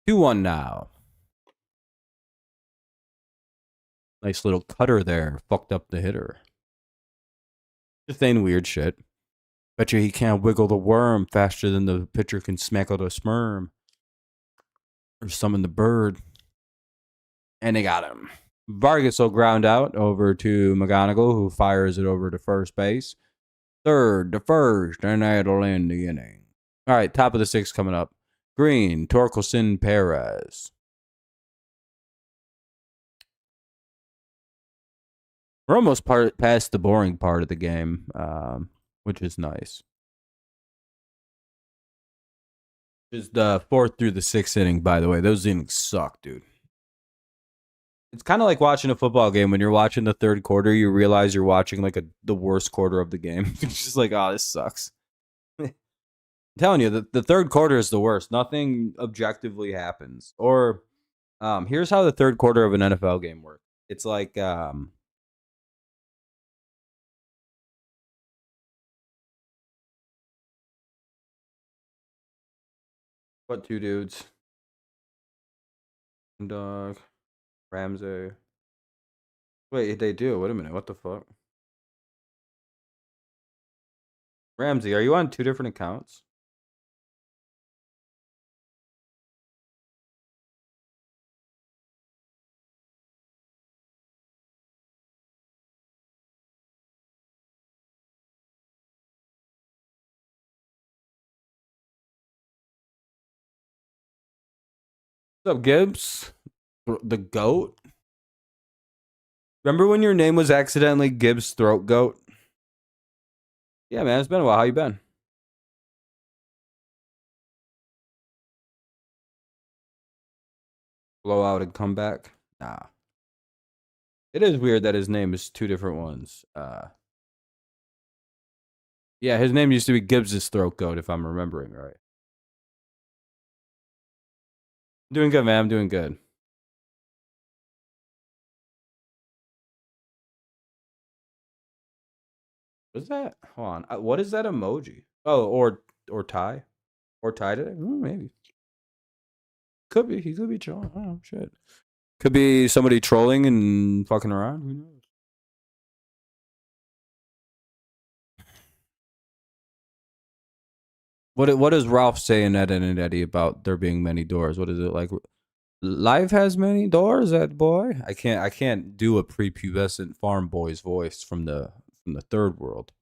2-1 now. Nice little cutter there. Fucked up the hitter. Just ain't weird shit. Bet you he can't wiggle the worm faster than the pitcher can smack out a sperm. Or summon the bird. And they got him. Vargas will ground out over to McGonigal, who fires it over to first base. 3rd to 1st, and that'll end the inning. All right, top of the 6th coming up. Green, Torkelson, Perez. We're almost past the boring part of the game, which is nice. Just the 4th through the 6th inning, by the way. Those innings suck, dude. It's kind of like watching a football game. When you're watching the 3rd quarter, you realize you're watching like the worst quarter of the game. It's just like, oh, this sucks. I'm telling you, the 3rd quarter is the worst. Nothing objectively happens. Or here's how the 3rd quarter of an NFL game works. It's like what 2 dudes? Dog, Ramsey. Wait, they do. Wait a minute. What the fuck? Ramsey, are you on 2 different accounts? What's up, Gibbs? The GOAT? Remember when your name was accidentally Gibbs Throat Goat? Yeah, man, it's been a while. How you been? Blowout and comeback. Nah. It is weird that his name is two different ones. Yeah, his name used to be Gibbs's Throat Goat, if I'm remembering right. Doing good, man. I'm doing good. What's that? Hold on. What is that emoji? Oh, or Ty, or Ty today? Maybe. Could be. He could be trolling. Oh shit. Could be somebody trolling and fucking around. Who knows? What does Ralph say in Ed and Eddie about there being many doors? What is it like? Life has many doors, that boy. I can't do a prepubescent farm boy's voice from the third world.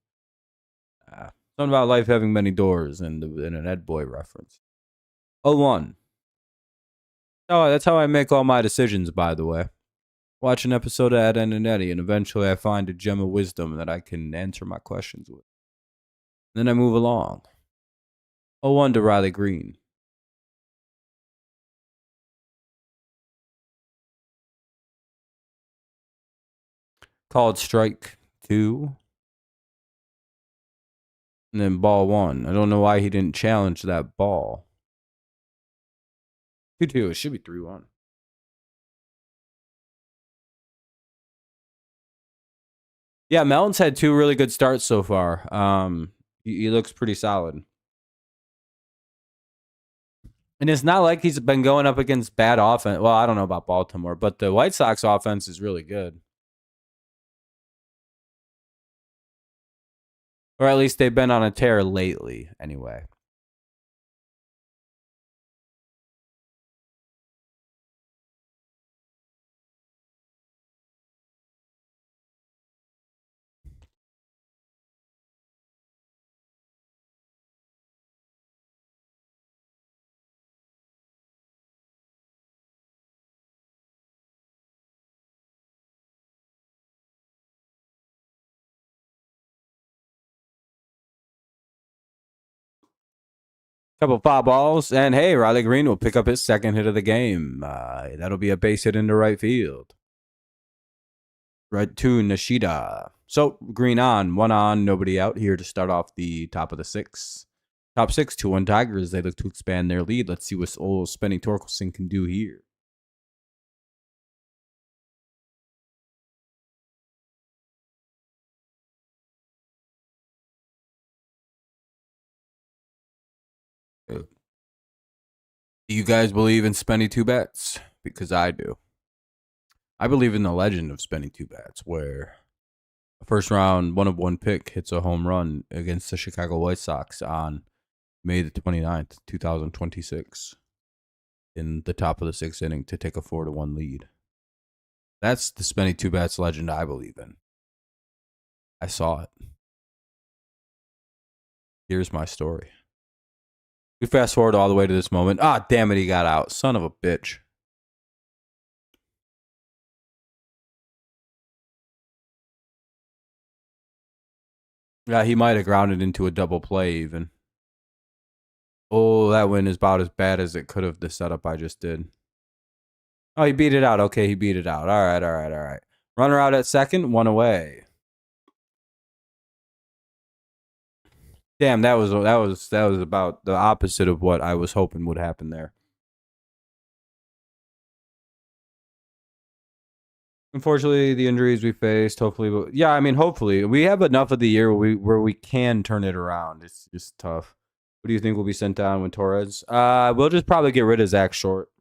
Something about life having many doors and in an Ed boy reference. Oh, one. Oh, that's how I make all my decisions, by the way. Watch an episode of Ed and Eddie, and eventually I find a gem of wisdom that I can answer my questions with. Then I move along. Oh, one to Riley Green. Called strike two. And then ball one. I don't know why he didn't challenge that ball. 2-2. It should be 3-1. Yeah, Melton's had two really good starts so far. He looks pretty solid. And it's not like he's been going up against bad offense. Well, I don't know about Baltimore, but the White Sox offense is really good. Or at least they've been on a tear lately, anyway. Couple foul balls, and hey, Riley Green will pick up his second hit of the game. That'll be a base hit into right field. Right to Nishida. So Green on, nobody out here to start off the top of the six. Top six, 2-1 Tigers. They look to expand their lead. Let's see what old Spenny Torkelson can do here. Do you guys believe in Spenny two bats? Because I do. I believe in the legend of Spenny two bats, where a first round 1-of-1 pick hits a home run against the Chicago White Sox on May the 29th, 2026, in the top of the sixth inning to take a 4-1 lead. That's the Spenny two bats legend I believe in. I saw it. Here's my story. We fast forward all the way to this moment. Ah, damn it, he got out. Son of a bitch. Yeah, he might have grounded into a double play even. Oh, that win is about as bad as it could have, the setup I just did. Oh, he beat it out. Okay, he beat it out. All right. Runner out at second, one away. Damn, that was about the opposite of what I was hoping would happen there. Unfortunately, the injuries we faced, hopefully, yeah, I mean, hopefully. We have enough of the year where we can turn it around. It's just tough. What do you think will be sent down when Torres? We'll just probably get rid of Zach Short.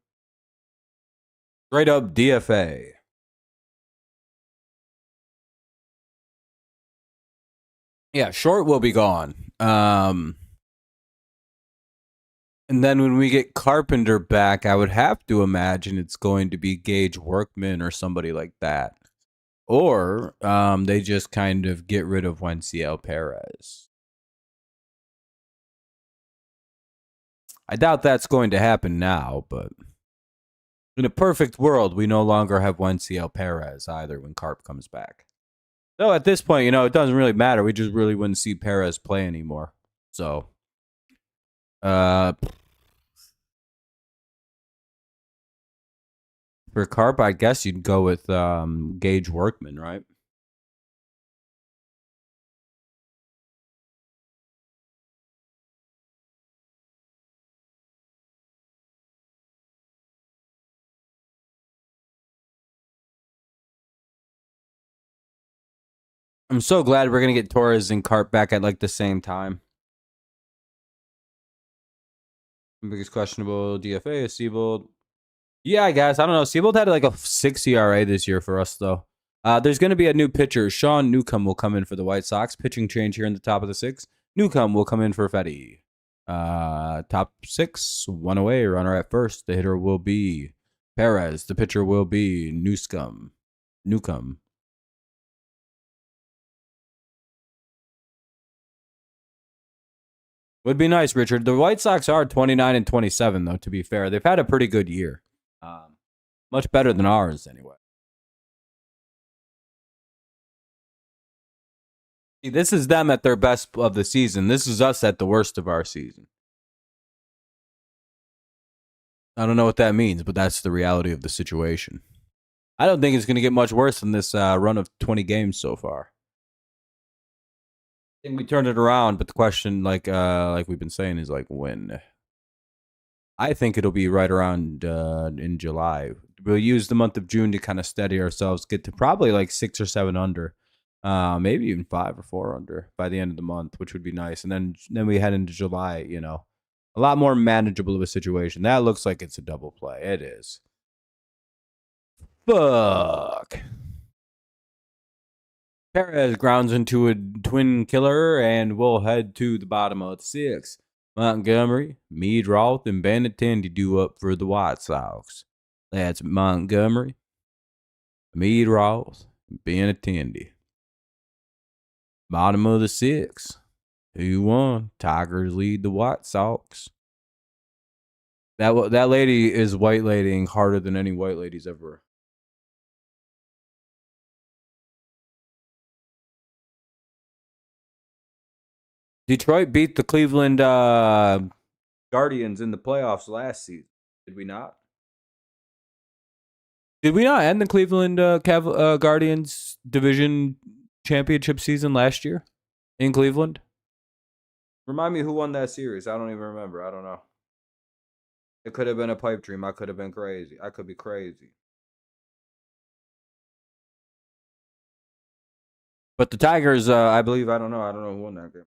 Straight up DFA. Yeah, Short will be gone. And then when we get Carpenter back, I would have to imagine it's going to be Gage Workman or somebody like that. Or they just kind of get rid of Wenciel Perez. I doubt that's going to happen now, but in a perfect world, we no longer have Wenciel Perez either when Carp comes back. So at this point, it doesn't really matter. We just really wouldn't see Perez play anymore. So, For Carp, I guess you'd go with Gage Workman, right? I'm so glad we're gonna get Torres and Carp back at like the same time. Biggest questionable DFA is Siebold. Yeah, I guess. I don't know. Siebold had like a 6 ERA this year for us, though. There's going to be a new pitcher. Sean Newcomb will come in for the White Sox. Pitching change here in the top of the 6. Newcomb will come in for Fetty. Top 6, one away, runner at first. The hitter will be Perez. The pitcher will be Newcomb. Would be nice, Richard. The White Sox are 29 and 27, though, to be fair. They've had a pretty good year. Much better than ours, anyway. See, this is them at their best of the season. This is us at the worst of our season. I don't know what that means, but that's the reality of the situation. I don't think it's going to get much worse than this run of 20 games so far. I think we turned it around, but the question, like we've been saying, is like when. I think it'll be right around in July. We'll use the month of June to kind of steady ourselves, get to probably like 6 or 7 under, maybe even 5 or 4 under by the end of the month, which would be nice. And then we head into July, a lot more manageable of a situation. That looks like it's a double play. It is. Fuck. Perez grounds into a twin killer, and we'll head to the bottom of the 6. Montgomery, Mead Roth, and Benintendi do up for the White Sox. That's Montgomery, Mead Roth, and Benintendi. Bottom of the 6. Who won? Tigers lead the White Sox. That lady is white ladying harder than any white lady's ever. Detroit beat the Cleveland Guardians in the playoffs last season. Did we not? Did we not end the Cleveland Guardians division championship season last year in Cleveland? Remind me who won that series. I don't even remember. I don't know. It could have been a pipe dream. I could have been crazy. I could be crazy. But the Tigers, I believe, I don't know. I don't know who won that game.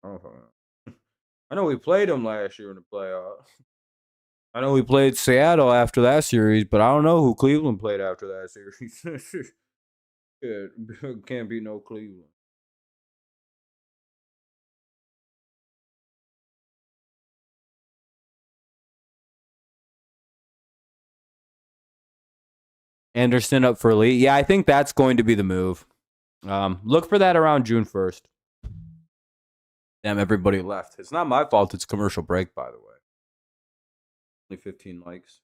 I know we played them last year in the playoffs. I know we played Seattle after that series, but I don't know who Cleveland played after that series. Yeah, can't be no Cleveland. Anderson up for elite. Yeah, I think that's going to be the move. Look for that around June 1st. Damn, everybody left. It's not my fault. It's commercial break, by the way. Only 15 likes.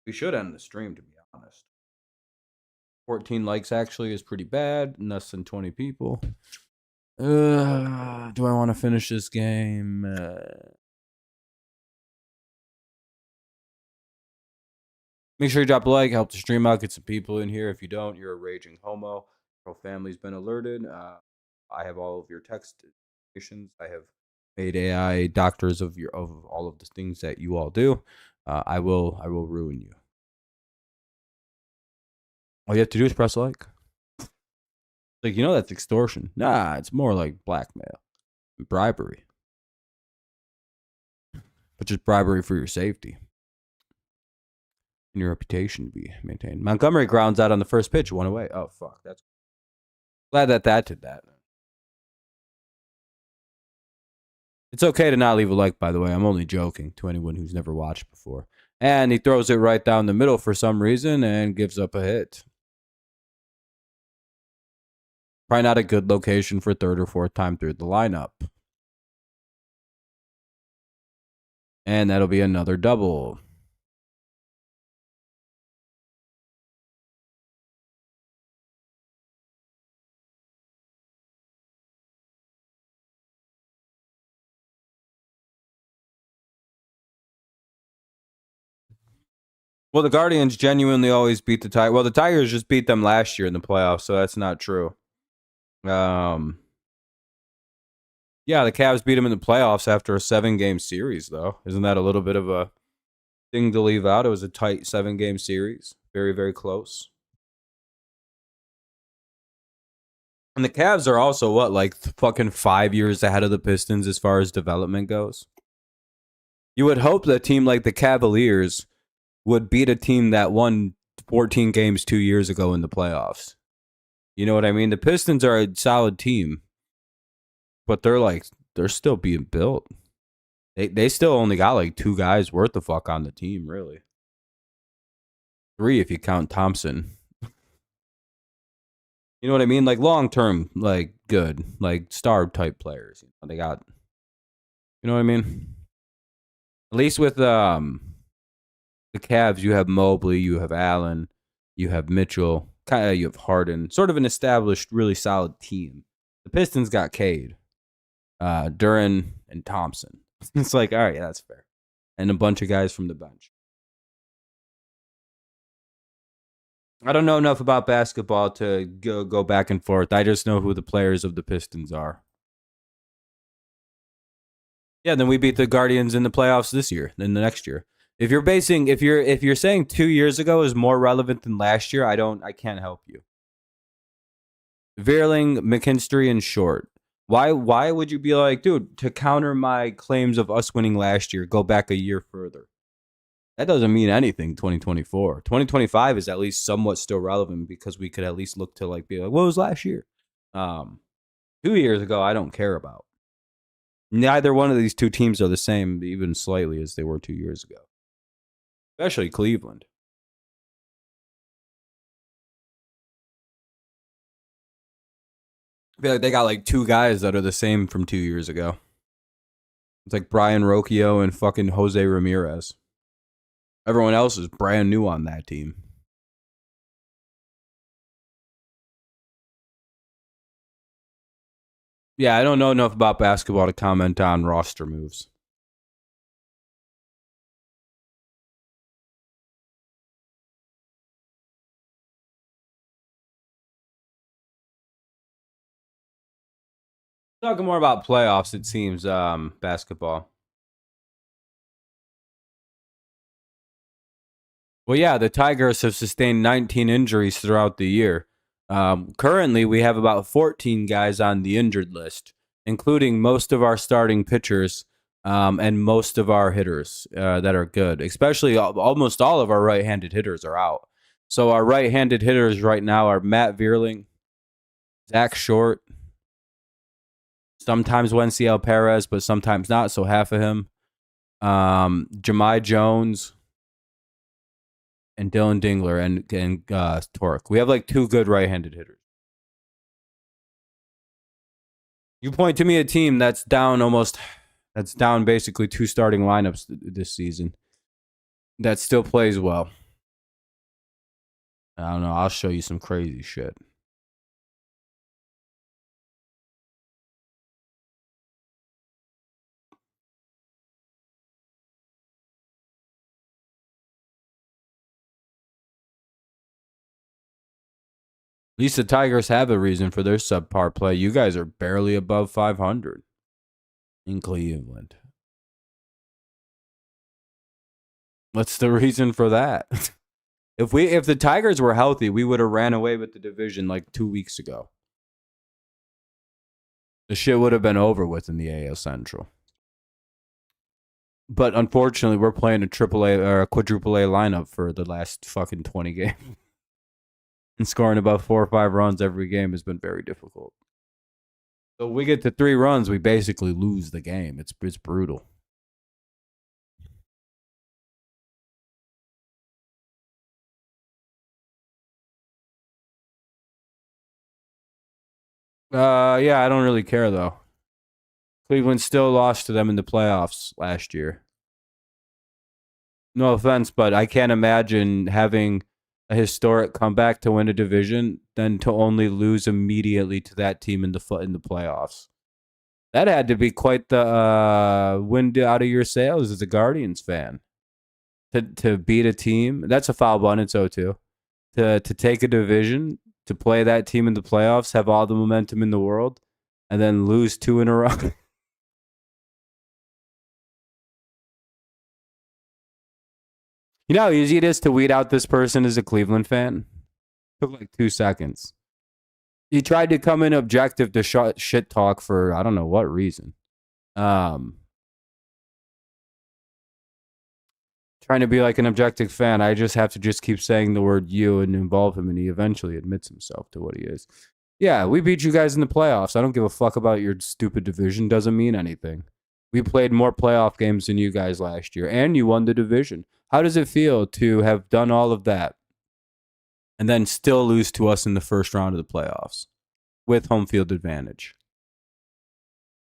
We should end the stream, to be honest. 14 likes actually is pretty bad. Less than 20 people. Do I want to finish this game? Make sure you drop a like, help the stream out, get some people in here. If you don't, you're a raging homo. Your whole family's been alerted. I have all of your text notifications. I have made AI doctors of all of the things that you all do. I will ruin you. All you have to do is press like. Like, that's extortion. Nah, it's more like blackmail, bribery, but just bribery for your safety and your reputation to be maintained. Montgomery grounds out on the first pitch, 1 away. Oh fuck, that's glad that did that. It's okay to not leave a like, by the way. I'm only joking to anyone who's never watched before. And he throws it right down the middle for some reason and gives up a hit. Probably not a good location for third or fourth time through the lineup. And that'll be another double. Well, the Guardians genuinely always beat the Tigers. Well, the Tigers just beat them last year in the playoffs, so that's not true. Yeah, the Cavs beat them in the playoffs after a 7-game series, though. Isn't that a little bit of a thing to leave out? It was a tight 7-game series. Very, very close. And the Cavs are also, what, like fucking 5 years ahead of the Pistons as far as development goes? You would hope that a team like the Cavaliers would beat a team that won 14 games 2 years ago in the playoffs. You know what I mean? The Pistons are a solid team, but they're still being built. They still only got like 2 guys worth the fuck on the team, really. 3 if you count Thompson. You know what I mean? Like long term, like good, like star type players. They got, you know what I mean? At least with the Cavs, you have Mobley, you have Allen, you have Mitchell, kind of you have Harden. Sort of an established, really solid team. The Pistons got Cade, Duran, and Thompson. It's like, all right, yeah, that's fair. And a bunch of guys from the bench. I don't know enough about basketball to go back and forth. I just know who the players of the Pistons are. Yeah, then we beat the Guardians in the playoffs this year, then the next year. If you're saying 2 years ago is more relevant than last year, I can't help you. Vierling, McKinstry, and Short. Why would you be like, dude, to counter my claims of us winning last year, go back a year further? That doesn't mean anything. 2024, 2025 is at least somewhat still relevant because we could at least look to like be like, what was last year? 2 years ago, I don't care about. Neither one of these two teams are the same, even slightly, as they were 2 years ago. Especially Cleveland. I feel like they got like 2 guys that are the same from 2 years ago. It's like Brian Rocchio and fucking Jose Ramirez. Everyone else is brand new on that team. Yeah, I don't know enough about basketball to comment on roster moves. Talking more about playoffs, it seems, basketball. Well, yeah, the Tigers have sustained 19 injuries throughout the year. Currently, we have about 14 guys on the injured list, including most of our starting pitchers and most of our hitters that are good. Especially almost all of our right-handed hitters are out. So our right-handed hitters right now are Matt Vierling, Zach Short, sometimes Wenceel Perez, but sometimes not, so half of him. Jahmai Jones and Dylan Dingler and Torque. We have like 2 good right-handed hitters. You point to me a team that's down basically 2 starting lineups this season that still plays well. I don't know. I'll show you some crazy shit. At least the Tigers have a reason for their subpar play. You guys are barely above 500 in Cleveland. What's the reason for that? If the Tigers were healthy, we would have ran away with the division like 2 weeks ago. The shit would have been over with in the AL Central. But unfortunately, we're playing a AAA or a quadruple A lineup for the last fucking 20 games. And scoring about 4 or 5 runs every game has been very difficult. So we get to 3 runs, we basically lose the game. It's brutal. Yeah, I don't really care though. Cleveland still lost to them in the playoffs last year. No offense, but I can't imagine having a historic comeback to win a division than to only lose immediately to that team in the playoffs. That had to be quite the wind out of your sails as a Guardians fan. to beat a team. That's a foul ball. It's 0-2. To take a division, to play that team in the playoffs, have all the momentum in the world, and then lose 2 in a row. You know how easy it is to weed out this person as a Cleveland fan? Took like 2 seconds. He tried to come in objective to shit talk for I don't know what reason. Trying to be like an objective fan, I just have to just keep saying the word you and involve him, and he eventually admits himself to what he is. Yeah, we beat you guys in the playoffs. I don't give a fuck about your stupid division. Doesn't mean anything. We played more playoff games than you guys last year, and you won the division. How does it feel to have done all of that and then still lose to us in the first round of the playoffs with home field advantage?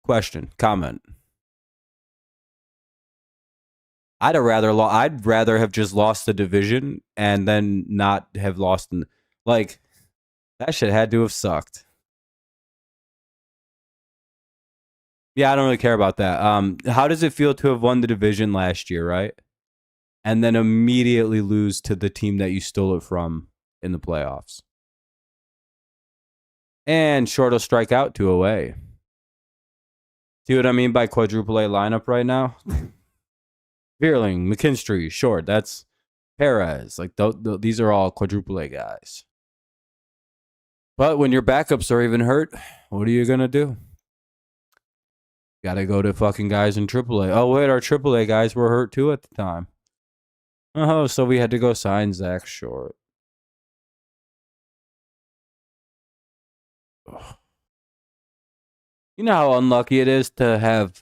Question, comment. I'd rather have just lost the division and then not have lost. Like, that shit had to have sucked. Yeah, I don't really care about that. How does it feel to have won the division last year, right? And then immediately lose to the team that you stole it from in the playoffs? And Short will strike out 2 away. See what I mean by quadruple A lineup right now? Vierling, McKinstry, Short. That's Perez. Like these are all quadruple A guys. But when your backups are even hurt, what are you gonna do? Got to go to fucking guys in AAA. Oh wait, our AAA guys were hurt too at the time. Oh, so we had to go sign Zach Short. Ugh. You know how unlucky it is to have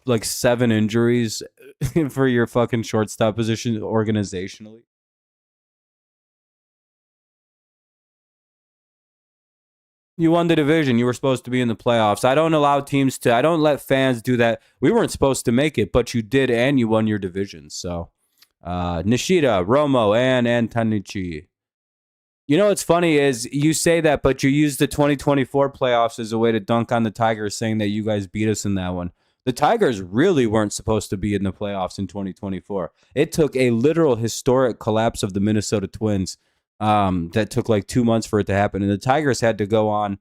like 7 injuries for your fucking shortstop position organizationally? You won the division. You were supposed to be in the playoffs. I don't let fans do that. We weren't supposed to make it, but you did, and you won your division. So, Nishida, Romo, and Antonici. You know what's funny is you say that, but you use the 2024 playoffs as a way to dunk on the Tigers, saying that you guys beat us in that one. The Tigers really weren't supposed to be in the playoffs in 2024. It took a literal historic collapse of the Minnesota Twins that took like 2 months for it to happen. And the Tigers had to go on.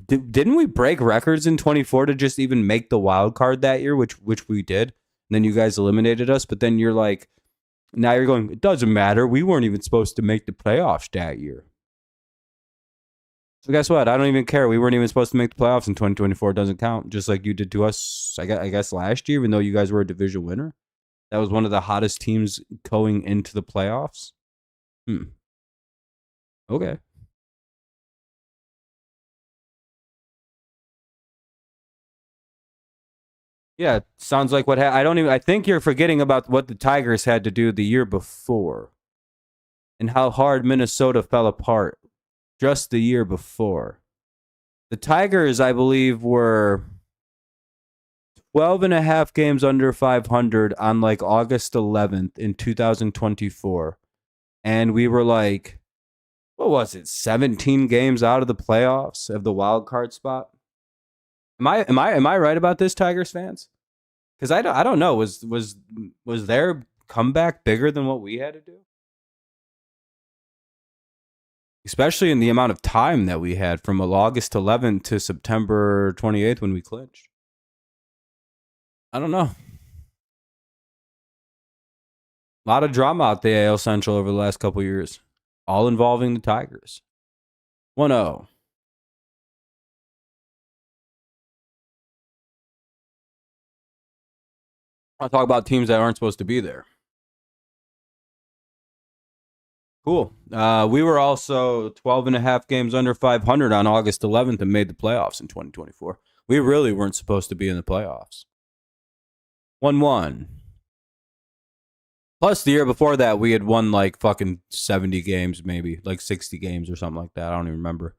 Didn't we break records in 24 to just even make the wild card that year, which we did? And then you guys eliminated us. But then you're like, now you're going, it doesn't matter. We weren't even supposed to make the playoffs that year. So guess what? I don't even care. We weren't even supposed to make the playoffs in 2024. It doesn't count. Just like you did to us, I guess last year, even though you guys were a division winner. That was one of the hottest teams going into the playoffs. Okay. Yeah, sounds like I think you're forgetting about what the Tigers had to do the year before and how hard Minnesota fell apart just the year before. The Tigers, I believe, were 12 and a half games under 500 on like August 11th in 2024. And we were like, what was it, 17 games out of the playoffs of the wild card spot? Am I right about this, Tigers fans? Because I don't know. Was their comeback bigger than what we had to do? Especially in the amount of time that we had from August 11th to September 28th when we clinched. I don't know. A lot of drama out the AL Central over the last couple years, all involving the Tigers. 1-0. I'll talk about teams that aren't supposed to be there. Cool. We were also 12 and a half games under 500 on August 11th and made the playoffs in 2024. We really weren't supposed to be in the playoffs. 1-1. Plus, the year before that, we had won like fucking 70 games, maybe like 60 games or something like that. I don't even remember.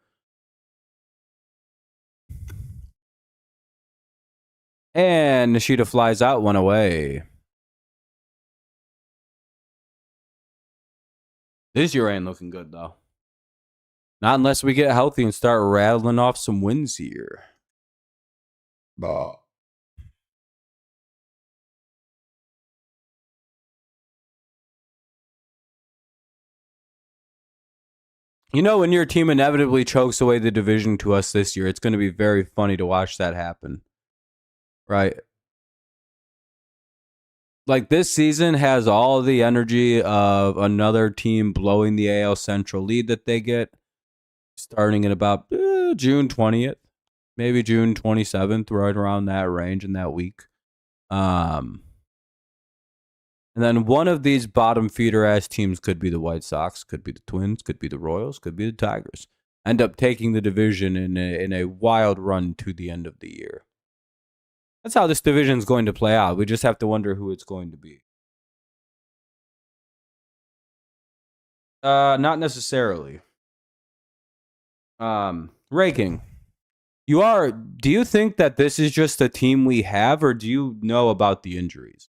And Nishida flies out 1 away. This year ain't looking good, though. Not unless we get healthy and start rattling off some wins here. Bah. You know, when your team inevitably chokes away the division to us this year, it's going to be very funny to watch that happen. Right? Like, this season has all the energy of another team blowing the AL Central lead that they get starting in about June 20th, maybe June 27th, right around that range in that week. And then one of these bottom feeder ass teams could be the White Sox, could be the Twins, could be the Royals, could be the Tigers. End up taking the division in a wild run to the end of the year. That's how this division is going to play out. We just have to wonder who it's going to be. Not necessarily. Raking. Do you think that this is just a team we have, or do you know about the injuries?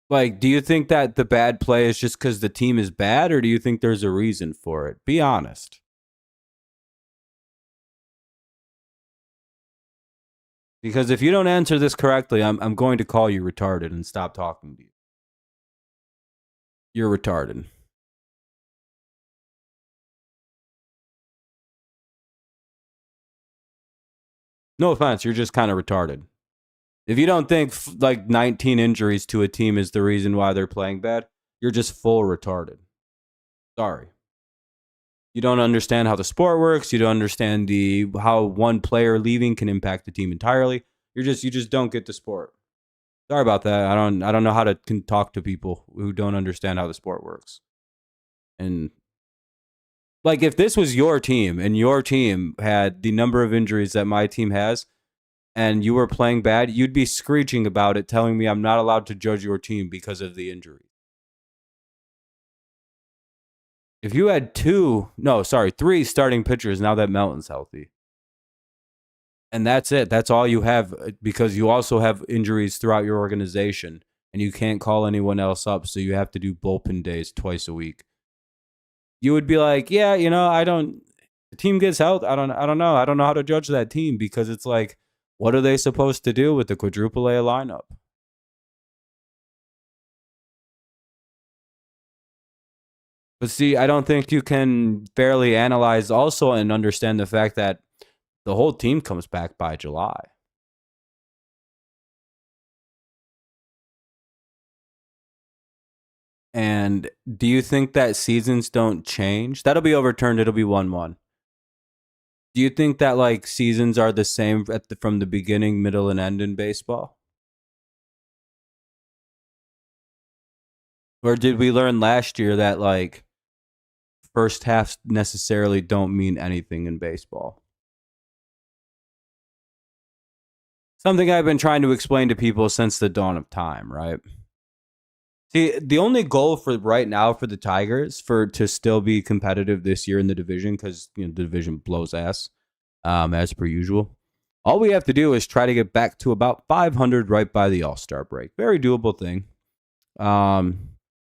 Like, do you think that the bad play is just because the team is bad, or do you think there's a reason for it? Be honest. Because if you don't answer this correctly, I'm going to call you retarded and stop talking to you. You're retarded. No offense, you're just kind of retarded. If you don't think like 19 injuries to a team is the reason why they're playing bad, you're just full retarded. Sorry. You don't understand how the sport works. You don't understand how one player leaving can impact the team entirely. You just don't get the sport. Sorry about that. I don't know how to talk to people who don't understand how the sport works. And like, if this was your team and your team had the number of injuries that my team has, and you were playing bad, you'd be screeching about it, telling me I'm not allowed to judge your team because of the injury. If you had three starting pitchers now that Melton's healthy, and that's it, that's all you have, because you also have injuries throughout your organization, and you can't call anyone else up, so you have to do bullpen days twice a week. You would be like, yeah, the team gets health. I don't know. I don't know how to judge that team, because it's like, what are they supposed to do with the quadruple A lineup? But see, I don't think you can fairly analyze also and understand the fact that the whole team comes back by July. And do you think that seasons don't change? That'll be overturned. It'll be 1-1. Do you think that like seasons are the same from the beginning, middle, and end in baseball? Or did we learn last year that like first halves necessarily don't mean anything in baseball? Something I've been trying to explain to people since the dawn of time, right? See, the only goal for right now for the Tigers to still be competitive this year in the division, because the division blows ass, as per usual. All we have to do is try to get back to about 500 right by the All-Star break. Very doable thing. And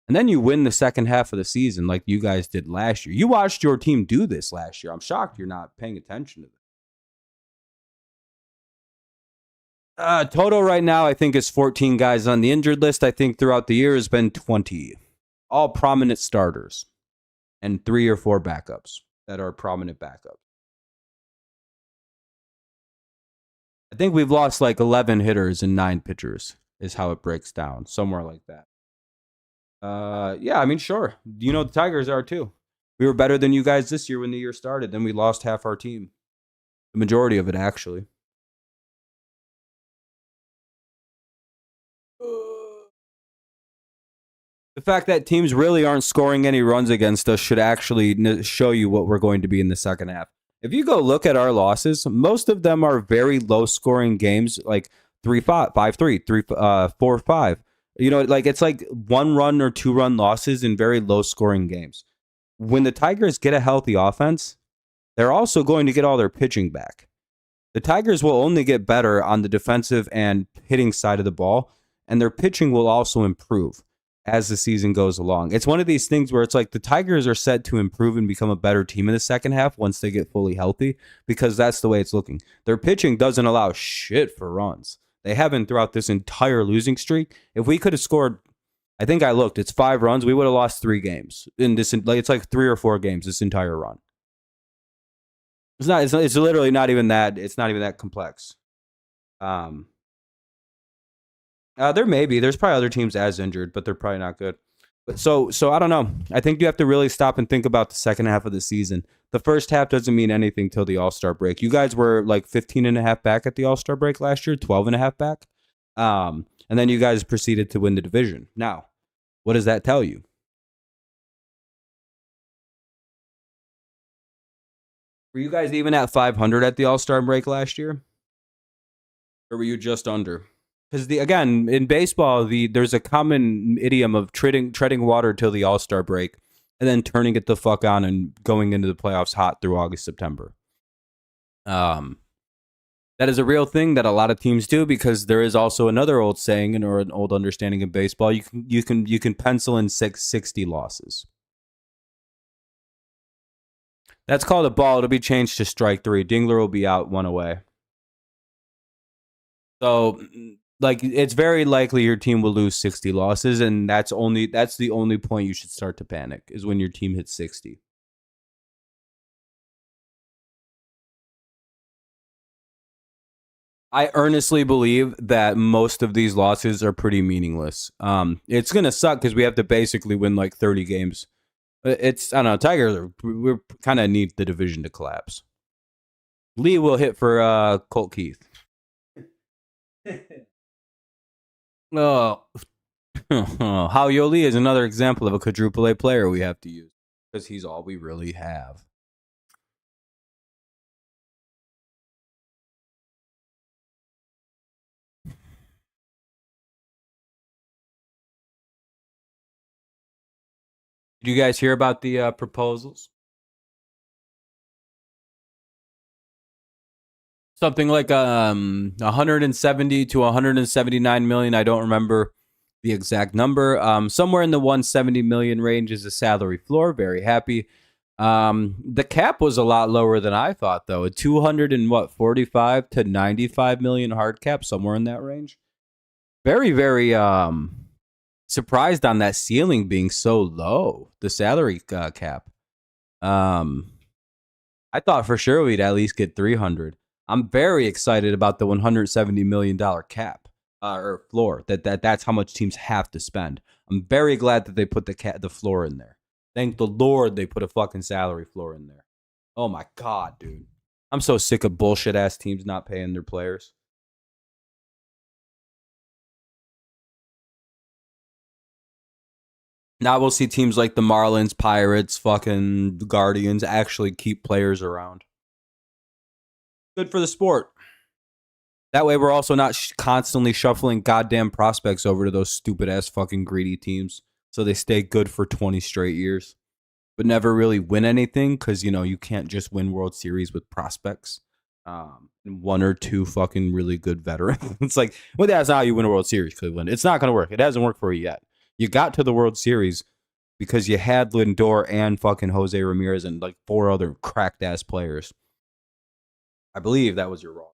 then you win the second half of the season like you guys did last year. You watched your team do this last year. I'm shocked you're not paying attention to this. Total right now, I think, is 14 guys on the injured list. I think throughout the year has been 20. All prominent starters. And 3 or 4 backups that are prominent backups. I think we've lost like 11 hitters and 9 pitchers is how it breaks down. Somewhere like that. Yeah, I mean, sure. The Tigers are too. We were better than you guys this year when the year started. Then we lost half our team. The majority of it, actually. The fact that teams really aren't scoring any runs against us should actually show you what we're going to be in the second half. If you go look at our losses, most of them are very low-scoring games, like 3-5, 5-3, 4-5. Like it's like 1-run or 2-run losses in very low-scoring games. When the Tigers get a healthy offense, they're also going to get all their pitching back. The Tigers will only get better on the defensive and hitting side of the ball, and their pitching will also improve as the season goes along. It's one of these things where it's like the Tigers are set to improve and become a better team in the second half once they get fully healthy, because that's the way it's looking. Their pitching doesn't allow shit for runs. They haven't throughout this entire losing streak. If we could have scored I think I looked. It's 5 runs. We would have lost 3 games in this. Like it's like 3 or 4 games this entire run. It's not. It's literally not even that. It's not even that complex. Um, there may be. There's probably other teams as injured, but they're probably not good. But so I don't know. I think you have to really stop and think about the second half of the season. The first half doesn't mean anything till the All-Star break. You guys were like 15 and a half back at the All-Star break last year, 12 and a half back. And then you guys proceeded to win the division. Now, what does that tell you? Were you guys even at 500 at the All-Star break last year? Or were you just under? Because again, in baseball, there's a common idiom of treading water till the All-Star break and then turning it the fuck on and going into the playoffs hot through August, September. That is a real thing that a lot of teams do because there is also another old saying or an old understanding of baseball. You can pencil in 60 losses. That's called a ball. It'll be changed to strike 3. Dingler will be out 1 away. So, like, it's very likely your team will lose 60 losses, and that's the only point you should start to panic is when your team hits 60. I earnestly believe that most of these losses are pretty meaningless. It's gonna suck because we have to basically win like 30 games. It's I don't know. Tigers we kind of need the division to collapse. Lee will hit for Colt Keith. Oh, Hao Lee is another example of a quadruple A player we have to use because he's all we really have. Did you guys hear about the proposals? Something like 170 to 179 million. I don't remember the exact number. Somewhere in the 170 million range is a salary floor. Very happy. The cap was a lot lower than I thought, though. A 45 to 95 million hard cap, somewhere in that range. Very, very surprised on that ceiling being so low. The salary cap. I thought for sure we'd at least get 300. I'm very excited about the $170 million cap or floor. That's how much teams have to spend. I'm very glad that they put the floor in there. Thank the Lord they put a fucking salary floor in there. Oh my God, dude. I'm so sick of bullshit ass teams not paying their players. Now we'll see teams like the Marlins, Pirates, fucking Guardians actually keep players around. Good for the sport. That way, we're also not constantly shuffling goddamn prospects over to those stupid ass fucking greedy teams, so they stay good for 20 straight years, but never really win anything because you can't just win World Series with prospects. And 1 or 2 fucking really good veterans. It's like, well, that's how you win a World Series, Cleveland. It's not going to work. It hasn't worked for you yet. You got to the World Series because you had Lindor and fucking Jose Ramirez and like 4 other cracked ass players. I believe that was your role.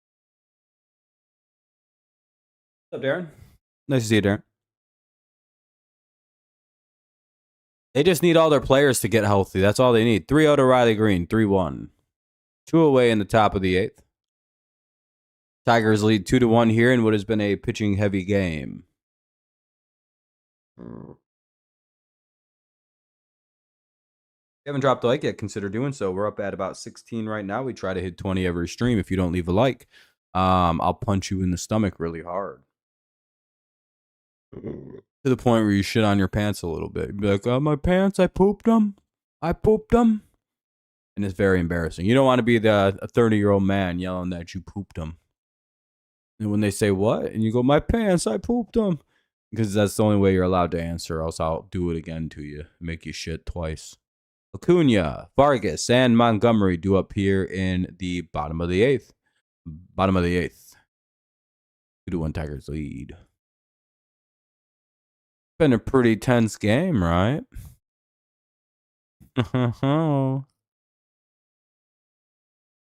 What's up, Darren? Nice to see you, Darren. They just need all their players to get healthy. That's all they need. 3-0 to Riley Green, 3-1. 2 away in the top of the 8th. Tigers lead 2-1 here in what has been a pitching heavy game. If you haven't dropped a like yet, consider doing so. We're up at about 16 right now. We try to hit 20 every stream. If you don't leave a like, I'll punch you in the stomach really hard. To the point where you shit on your pants a little bit. You'd be like, oh, my pants, I pooped them. I pooped them. And it's very embarrassing. You don't want to be a 30-year-old man yelling that you pooped them. And when they say, what? And you go, my pants, I pooped them. Because that's the only way you're allowed to answer, else I'll do it again to you. Make you shit twice. Acuna, Vargas, and Montgomery do up here in the bottom of the 8th. Bottom of the 8th. 2-1 Tigers lead. Been a pretty tense game, right? A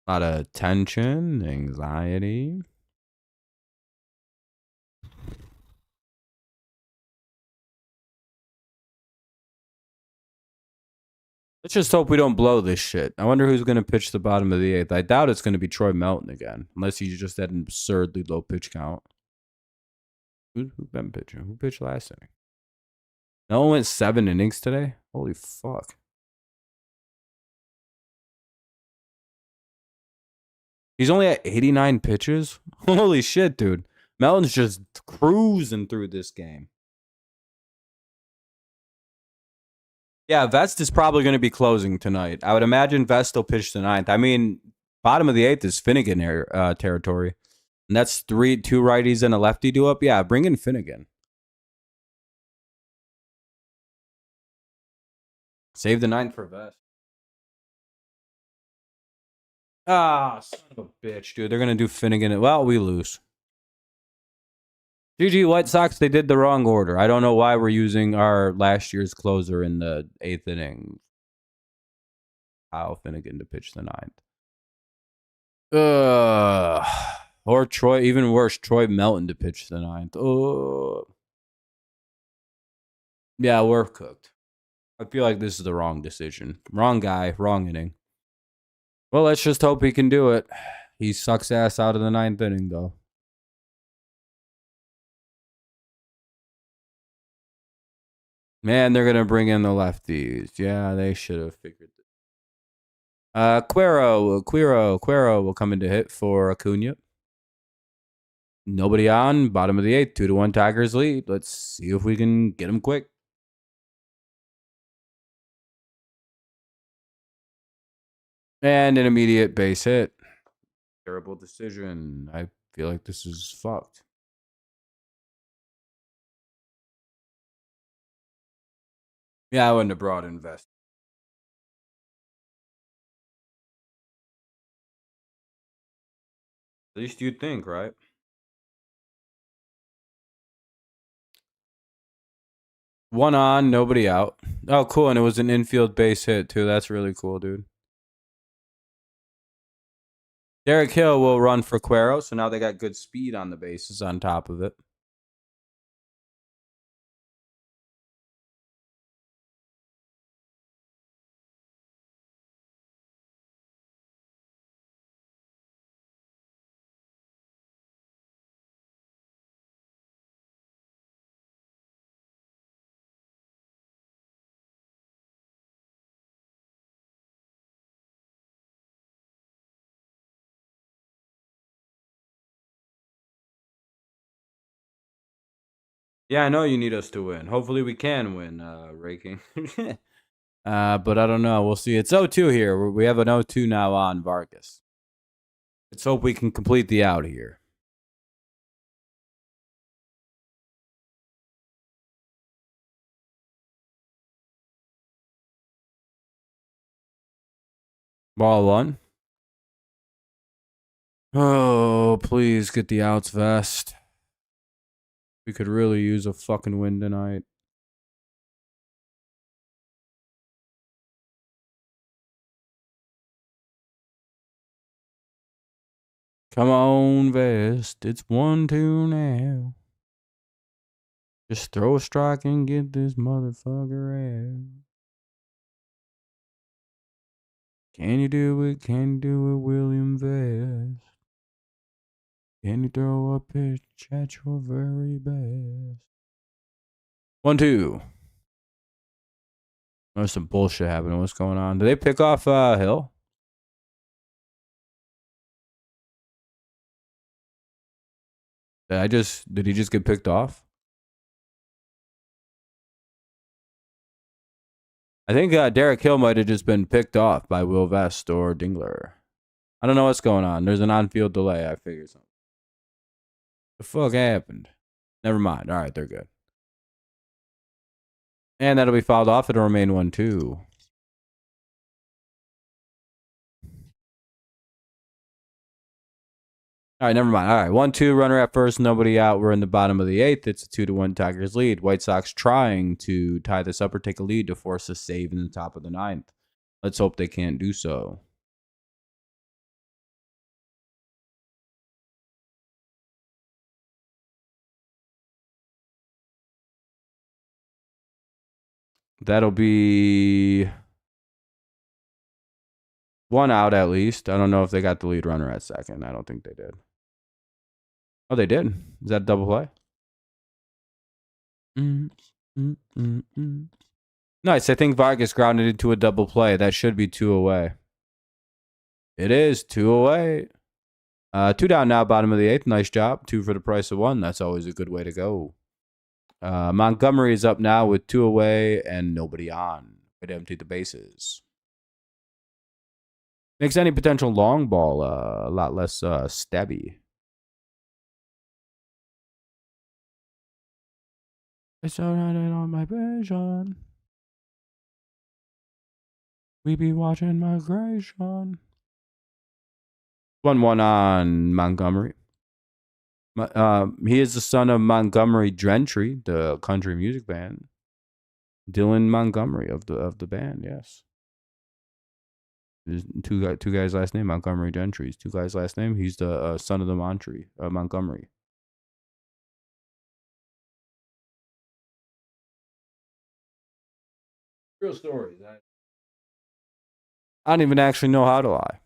lot of tension, anxiety. Let's just hope we don't blow this shit. I wonder who's going to pitch the bottom of the eighth. I doubt it's going to be Troy Melton again, unless he just had an absurdly low pitch count. Who been pitching? Who pitched last inning? No one went 7 innings today? Holy fuck. He's only at 89 pitches? Holy shit, dude. Melton's just cruising through this game. Yeah, Vest is probably going to be closing tonight. I would imagine Vest will pitch the ninth. I mean, bottom of the eighth is Finnegan territory. And that's two righties and a lefty do up. Yeah, bring in Finnegan. Save the ninth for Vest. Ah, son of a bitch, dude. They're going to do Finnegan. Well, we lose. GG White Sox, they did the wrong order. I don't know why we're using our last year's closer in the 8th inning. Kyle Finnegan to pitch the ninth. Or Troy, even worse, Troy Melton to pitch the ninth. Yeah, we're cooked. I feel like this is the wrong decision. Wrong guy, wrong inning. Well, let's just hope he can do it. He sucks ass out of the 9th inning, though. Man, they're going to bring in the lefties. Yeah, they should have figured it. Quero will come in to hit for Acuna. Nobody on. Bottom of the 8th. 2-1 Tigers lead. Let's see if we can get him quick. And an immediate base hit. Terrible decision. I feel like this is fucked. Yeah, I wouldn't have brought invest. At least you'd think, right? One on, nobody out. Oh, cool. And it was an infield base hit, too. That's really cool, dude. Derek Hill will run for Quero, so now they got good speed on the bases on top of it. Yeah, I know you need us to win. Hopefully we can win, Raking. But I don't know. We'll see. It's 0-2 here. We have an 0-2 now on Vargas. Let's hope we can complete the out here. Ball 1. Oh, please get the outs, Vest. We could really use a fucking win tonight. Come on, Vest. It's 1-2 now. Just throw a strike and get this motherfucker out. Can you do it? Can you do it, William Vest? Can you throw a pitch at your very best? 1-2. There's some bullshit happening. What's going on? Did they pick off Hill? Did he just get picked off? I think Derek Hill might have just been picked off by Will Vest or Dingler. I don't know what's going on. There's an on-field delay. I figured something. The fuck happened? Never mind. All right, they're good. And that'll be fouled off. It'll remain 1-2. All right, never mind. All right, 1-2, runner at first, nobody out. We're in the bottom of the 8th. It's a 2-1 Tigers lead. White Sox trying to tie this up or take a lead to force a save in the top of the 9th. Let's hope they can't do so. That'll be One out at least. I don't know if they got the lead runner at second. I don't think they did. Oh, they did. Is that a double play? Mm, mm, mm, mm. Nice. I think Vargas grounded into a double play. That should be two away. It is two away. Two down now, bottom of the eighth. Nice job. Two for the price of one. That's always a good way to go. Montgomery is up now with two away and nobody on. Way to empty the bases. Makes any potential long ball a lot less stabby. It's alright on my vision. We be watching migration. 1-1 on Montgomery. He is the son of Montgomery Gentry, the country music band. Dylan Montgomery of the band, yes. There's two guys' last name, Montgomery Gentry's two guys' last name. He's the son of the Montgomery. Real stories. I don't even actually know how to lie.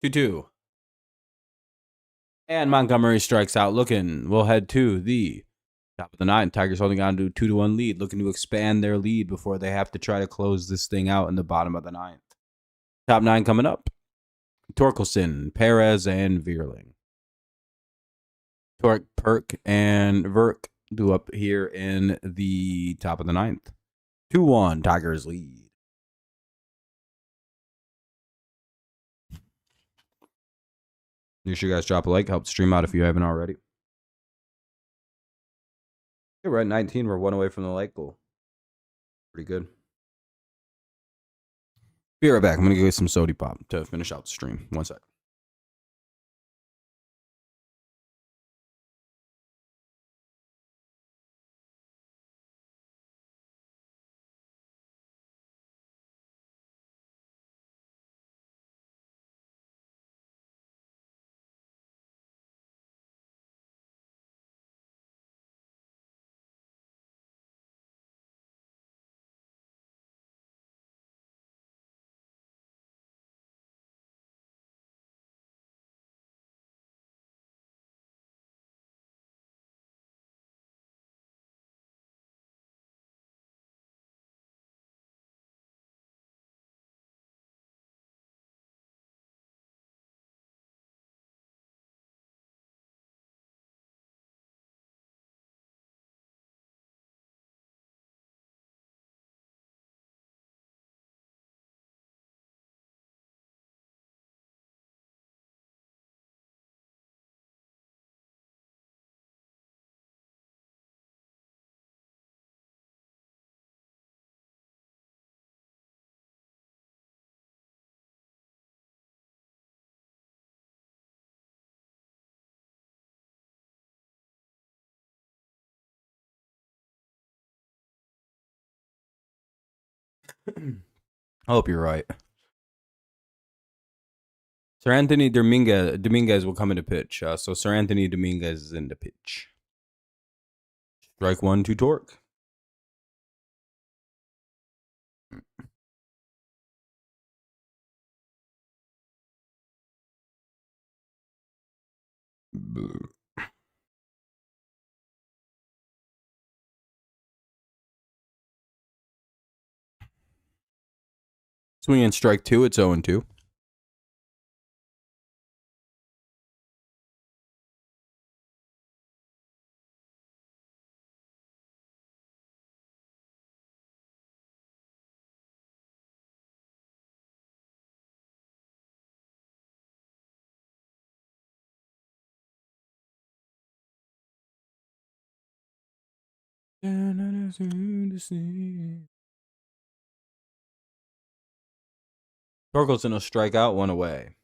Two. And Montgomery strikes out. We'll head to the top of the ninth. Tigers holding on to a 2-1 lead, looking to expand their lead before they have to try to close this thing out in the bottom of the ninth. Top nine coming up. Torkelson, Perez, and Vierling. Torque, Perk, and Verk do up here in the top of the ninth. 2-1, Tigers lead. Make sure you guys drop a like. Help stream out if you haven't already. Okay, we're at 19. We're one away from the like goal. Pretty good. Be right back. I'm going to get some Sody Pop to finish out the stream. One sec. I hope you're right. Sir Anthony Dominguez will come into pitch. So Sir Anthony Dominguez is in the pitch. Strike one to Torque. Swing and strike two. It's 0-2. Torkelson will strike out, one away.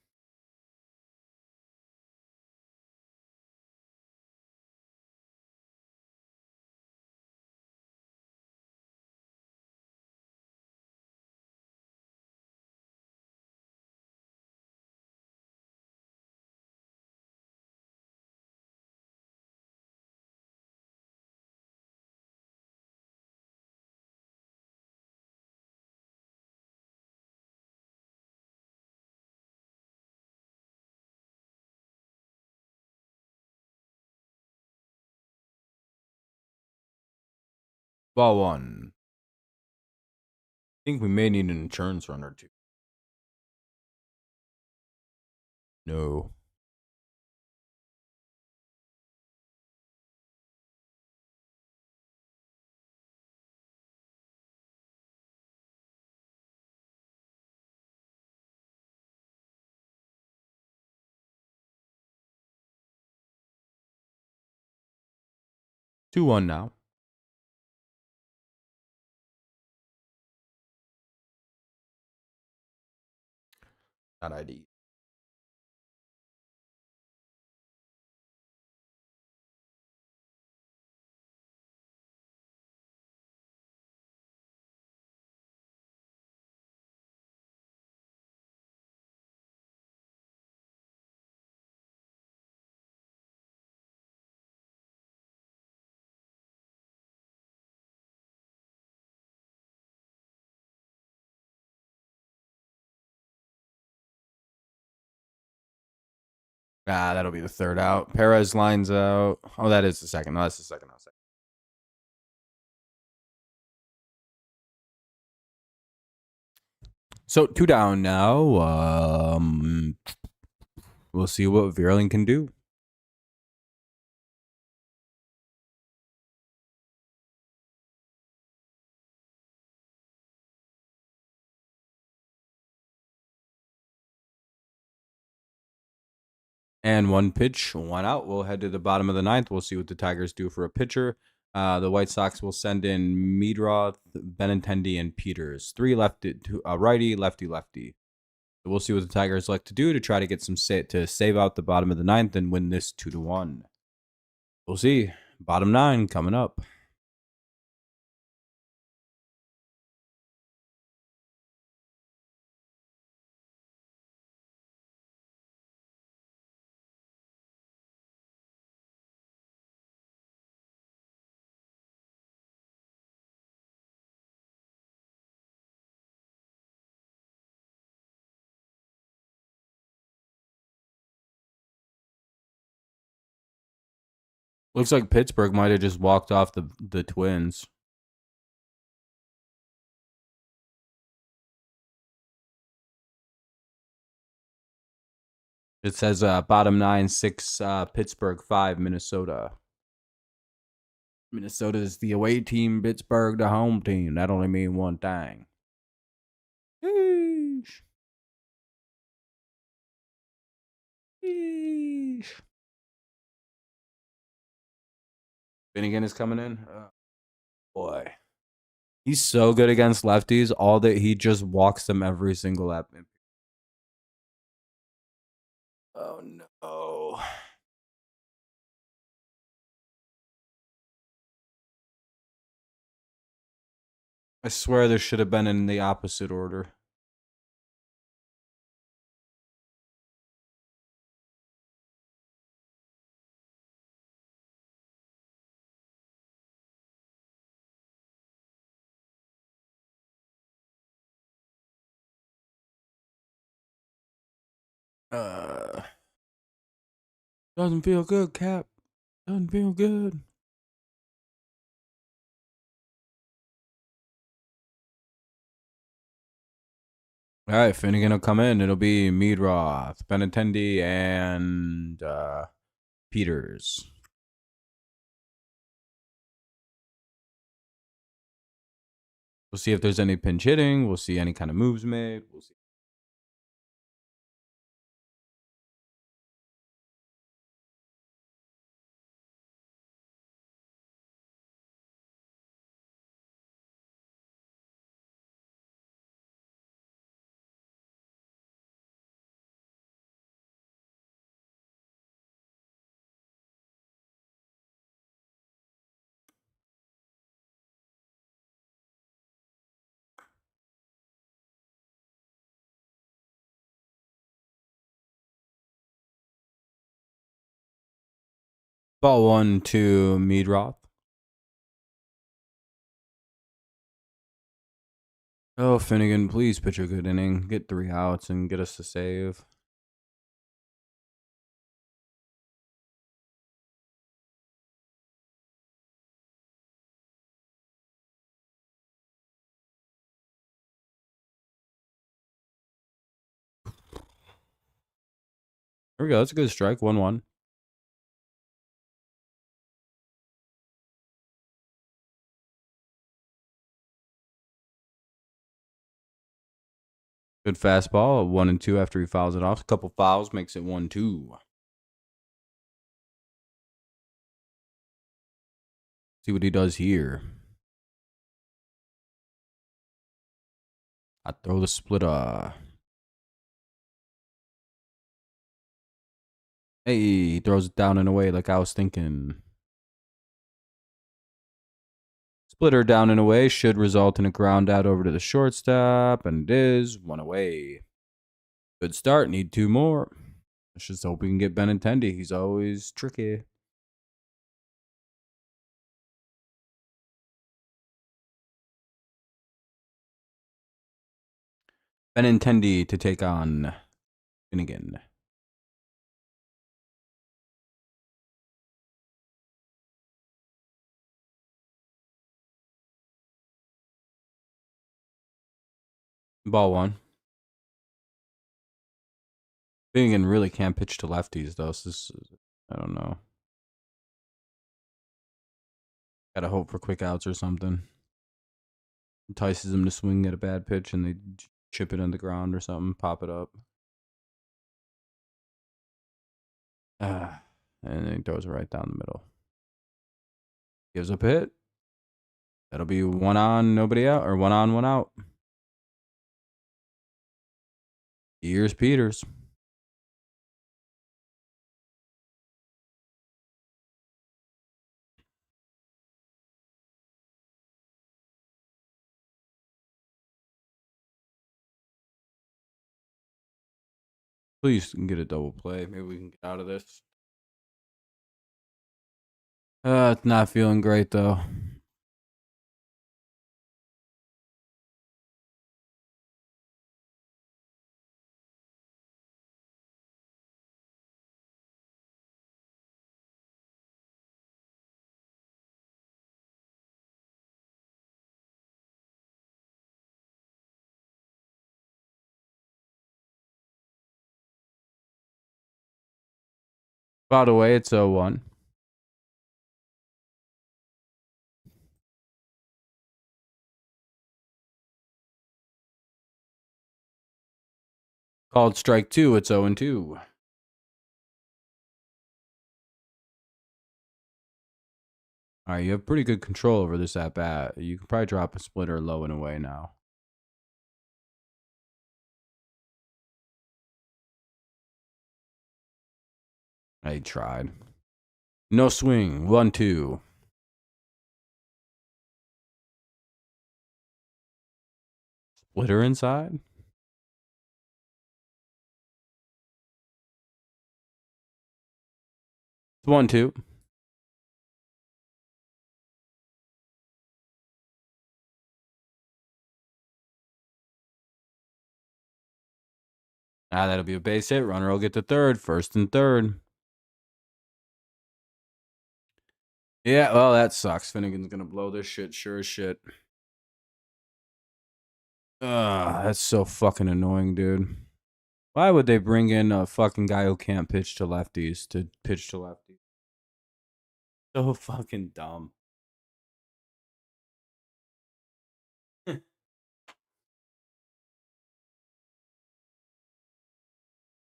Ball one. I think we may need an insurance run or two. No. Two one now. Not ID. Ah, that'll be the third out. Perez lines out. Oh, that is the second. No, that's the second out. So two down now. We'll see what Vierling can do. And one pitch, one out. We'll head to the bottom of the ninth. We'll see what the Tigers do for a pitcher. The White Sox will send in Meadroth, Benintendi, and Peters. Three lefty, righty, lefty, lefty. So we'll see what the Tigers like to do to try to get some to save out the bottom of the ninth and win this 2-1. We'll see. Bottom nine coming up. Looks like Pittsburgh might have just walked off the Twins. It says bottom nine, 6 Pittsburgh, 5 Minnesota. Minnesota is the away team, Pittsburgh the home team. That only means one thing. Sheesh. Sheesh. Finnegan is coming in. Boy. He's so good against lefties. All that he just walks them every single at. Oh no. I swear this should have been in the opposite order. Doesn't feel good, Cap. Doesn't feel good. All right, Finnegan will come in. It'll be Meadroth, Benintendi, and Peters. We'll see if there's any pinch hitting. We'll see any kind of moves made. We'll see. Ball one to Meadroth. Oh, Finnegan, please pitch a good inning. Get 3 outs and get us a save. There we go. That's a good strike. 1-1. Good fastball. 1-2 after he fouls it off. A couple fouls makes it 1-2. See what he does here. I throw the splitter. Hey, he throws it down and away like I was thinking. Splitter down and away should result in a ground out over to the shortstop, and it is 1 away. Good start. Need 2 more. Let's just hope we can get Benintendi. He's always tricky. Benintendi to take on Finnegan. Ball 1. Finnegan really can't pitch to lefties, though. So this is, I don't know. Gotta hope for quick outs or something. Entices him to swing at a bad pitch and they chip it on the ground or something, pop it up. And then he throws it right down the middle. Gives up a hit. That'll be 1 on, nobody out, or 1 on, 1 out. Here's Peters. Please get a double play. Maybe we can get out of this. It's not feeling great, though. By the way, it's 0-1. Called strike 2. It's 0-2. All right, you have pretty good control over this at bat. You can probably drop a splitter low and away now. I tried. No swing. 1-2. Splitter inside. 1-2. That'll be a base hit. Runner will get to third. First and third. Yeah, well, that sucks. Finnegan's gonna blow this shit, sure as shit. That's so fucking annoying, dude. Why would they bring in a fucking guy who can't pitch to lefties to pitch to lefties? So fucking dumb.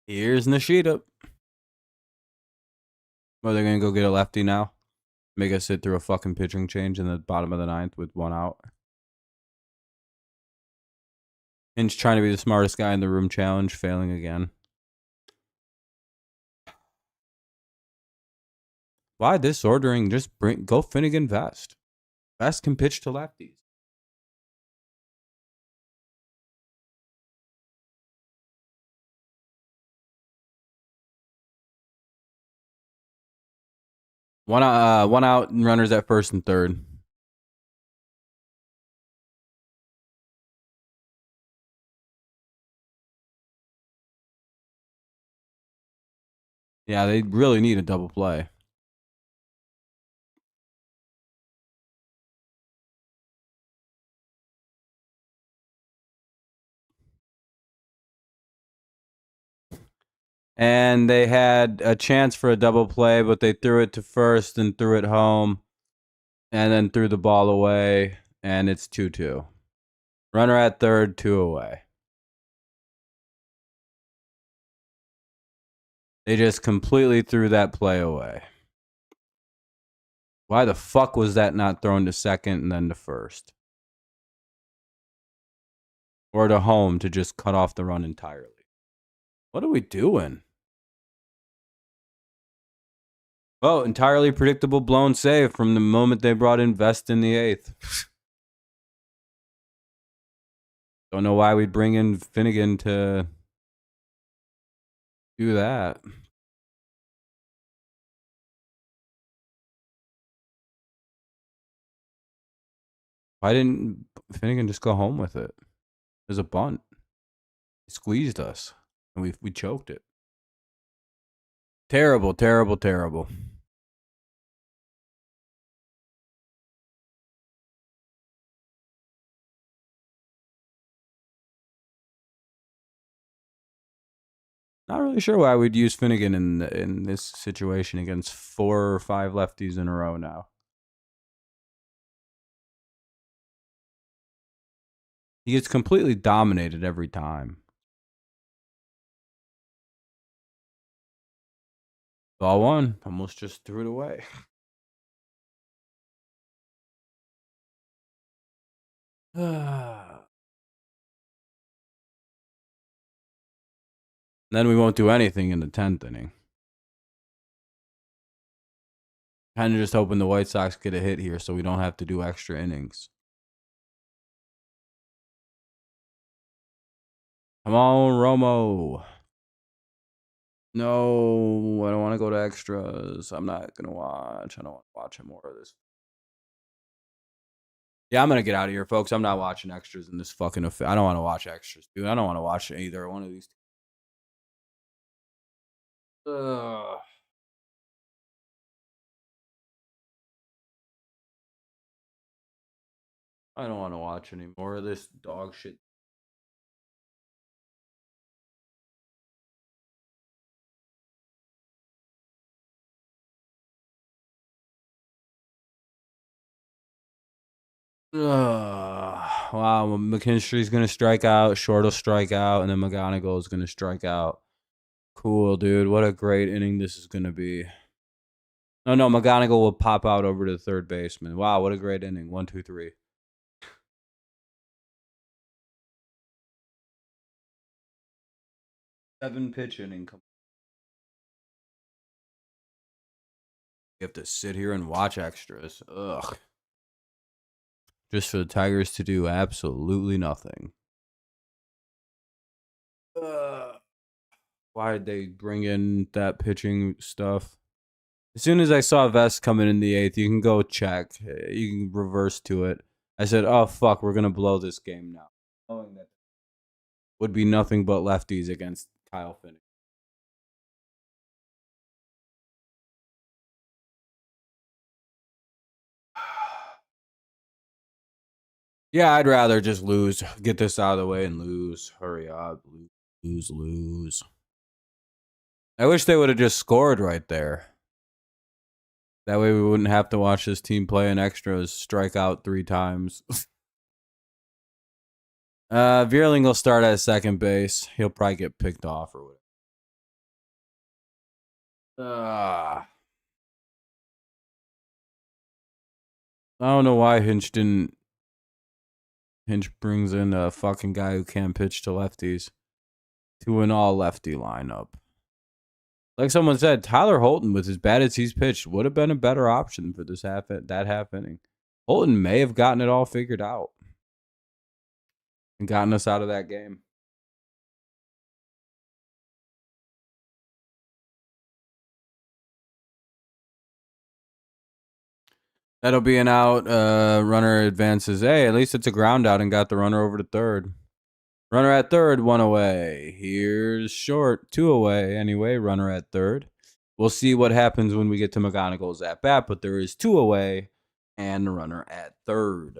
Here's Nishida. Well, they're gonna go get a lefty now. Make us sit through a fucking pitching change in the bottom of the 9th with 1 out. Hinch trying to be the smartest guy in the room challenge, failing again. Why this ordering? Just go Finnegan Vest. Vest can pitch to lefties. One out, and runners at first and third. Yeah, they really need a double play. And they had a chance for a double play, but they threw it to first and threw it home, and then threw the ball away, and it's 2-2. Runner at third, 2 away. They just completely threw that play away. Why the fuck was that not thrown to second and then to first? Or to home to just cut off the run entirely? What are we doing? Oh, entirely predictable blown save from the moment they brought in Vest in the eighth. Don't know why we'd bring in Finnegan to do that. Why didn't Finnegan just go home with it? It was a bunt. He squeezed us, and we choked it. Terrible, terrible, terrible. Not really sure why we'd use Finnegan in this situation against 4 or 5 lefties in a row now. He gets completely dominated every time. Ball one, almost just threw it away. Then we won't do anything in the 10th inning. Kind of just hoping the White Sox get a hit here so we don't have to do extra innings. Come on, Romo. No, I don't want to go to extras. I'm not going to watch. I don't want to watch more of this. Yeah, I'm going to get out of here, folks. I'm not watching extras in this fucking I don't want to watch extras, dude. I don't want to watch either one of these. Ugh. I don't want to watch any more of this dog shit. Wow, McKinstry's going to strike out, Short will strike out, and then McGonigal is going to strike out. Cool, dude. What a great inning this is going to be. No, McGonigal will pop out over to the third baseman. Wow, what a great inning. 1, 2, 3. Seven pitch inning. You have to sit here and watch extras. Ugh. Just for the Tigers to do absolutely nothing. Why did they bring in that pitching stuff? As soon as I saw Vest coming in the 8th, you can go check. You can reverse to it. I said, oh, fuck, we're going to blow this game now. Knowing that would be nothing but lefties against Kyle Finnegan. Yeah, I'd rather just lose. Get this out of the way and lose. Hurry up. Lose. I wish they would have just scored right there. That way we wouldn't have to watch this team play in extras, strike out 3 times. Vierling will start at second base. He'll probably get picked off or whatever. I don't know why Hinch didn't. Hinch brings in a fucking guy who can't pitch to lefties to an all lefty lineup. Like someone said, Tyler Holton, with as bad as he's pitched, would have been a better option for this half inning. Holton may have gotten it all figured out and gotten us out of that game. That'll be an out. Runner advances. Hey, at least it's a ground out and got the runner over to third. Runner at third, one away. Here's short, two away. Anyway, runner at third. We'll see what happens when we get to McGonagall's at bat, but there is two away and the runner at third.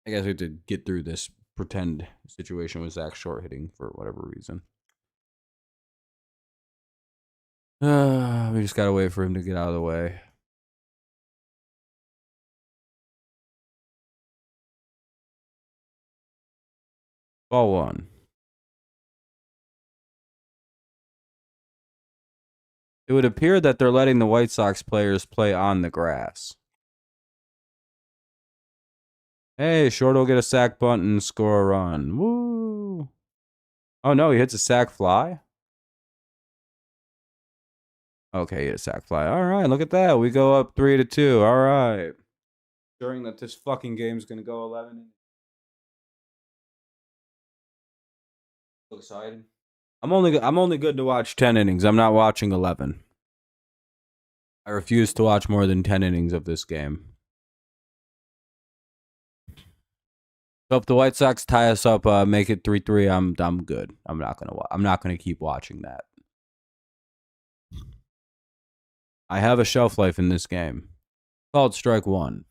I guess we have to get through this pretend situation with Zach Short hitting for whatever reason. We just gotta wait for him to get out of the way. Ball one. It would appear that they're letting the White Sox players play on the grass. Hey, Short will get a sac bunt and score a run. Woo! Oh no, he hits a sac fly? Okay, he hit a sac fly. All right, look at that. We go up 3-2. All right. During that this fucking game's gonna go 11. So excited. I'm only good to watch 10 innings. I'm not watching 11. I refuse to watch more than 10 innings of this game. So if the White Sox tie us up, make it 3-3, I'm good. I'm not gonna keep watching that. I have a shelf life in this game. Called strike one.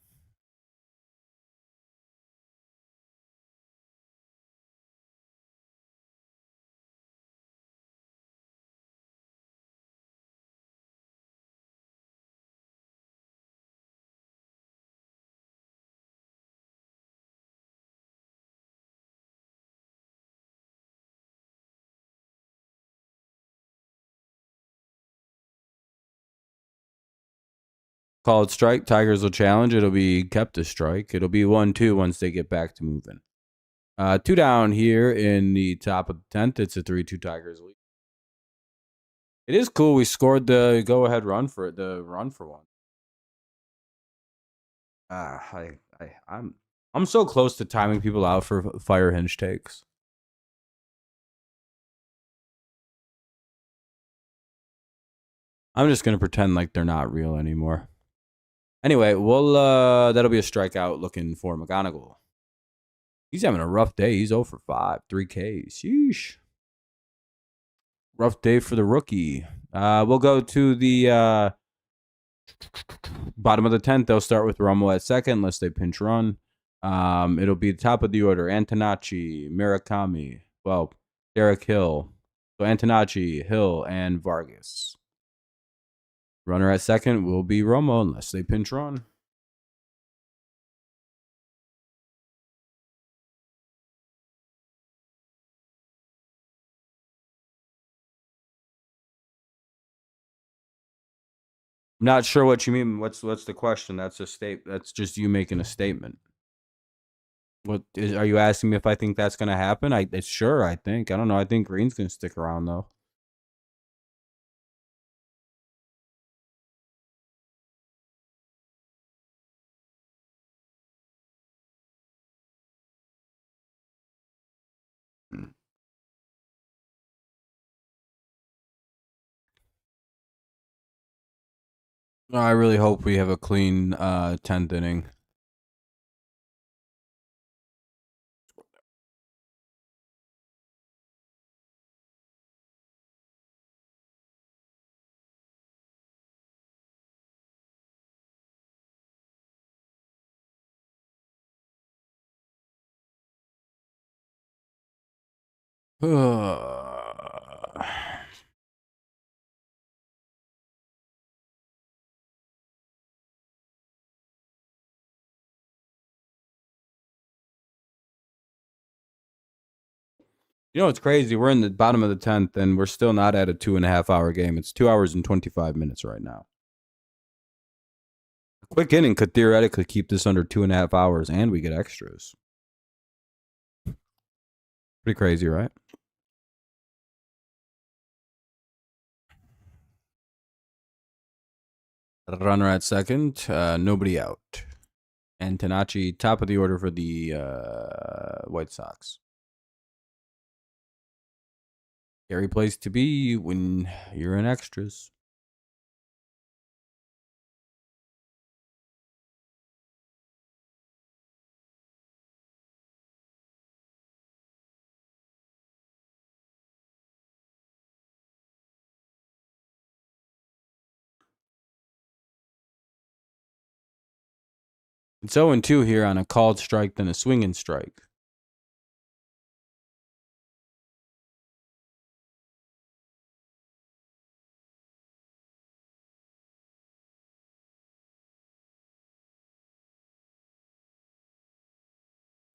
Called strike. Tigers will challenge. It'll be kept a strike. It'll be 1-2 once they get back to moving. Two down here in the top of the 10th. It's a 3-2 Tigers lead. It is cool. We scored the go-ahead run for it. The run for one. I'm so close to timing people out for fire hinge takes. I'm just gonna pretend like they're not real anymore. Anyway, we'll that'll be a strikeout looking for McGonagall. He's having a rough day. He's 0 for 5, 3 Ks. Sheesh. Rough day for the rookie. We'll go to the bottom of the 10th. They'll start with Romo at second unless they pinch run. It'll be the top of the order. Antonacci, Murakami. Well, Derek Hill. So Antonacci, Hill, and Vargas. Runner at second will be Romo unless they pinch run. I'm not sure what you mean. What's the question? That's just you making a statement. Are you asking me if I think that's gonna happen? It's sure. I think. I don't know. I think Green's gonna stick around though. I really hope we have a clean 10th inning. You know, it's crazy. We're in the bottom of the 10th, and we're still not at a 2.5-hour game. It's 2 hours and 25 minutes right now. A quick inning could theoretically keep this under 2.5 hours, and we get extras. Pretty crazy, right? Runner at second, nobody out. And Tanachi, top of the order for the White Sox. Scary place to be when you're in extras. It's 0-2 here on a called strike, then a swinging strike.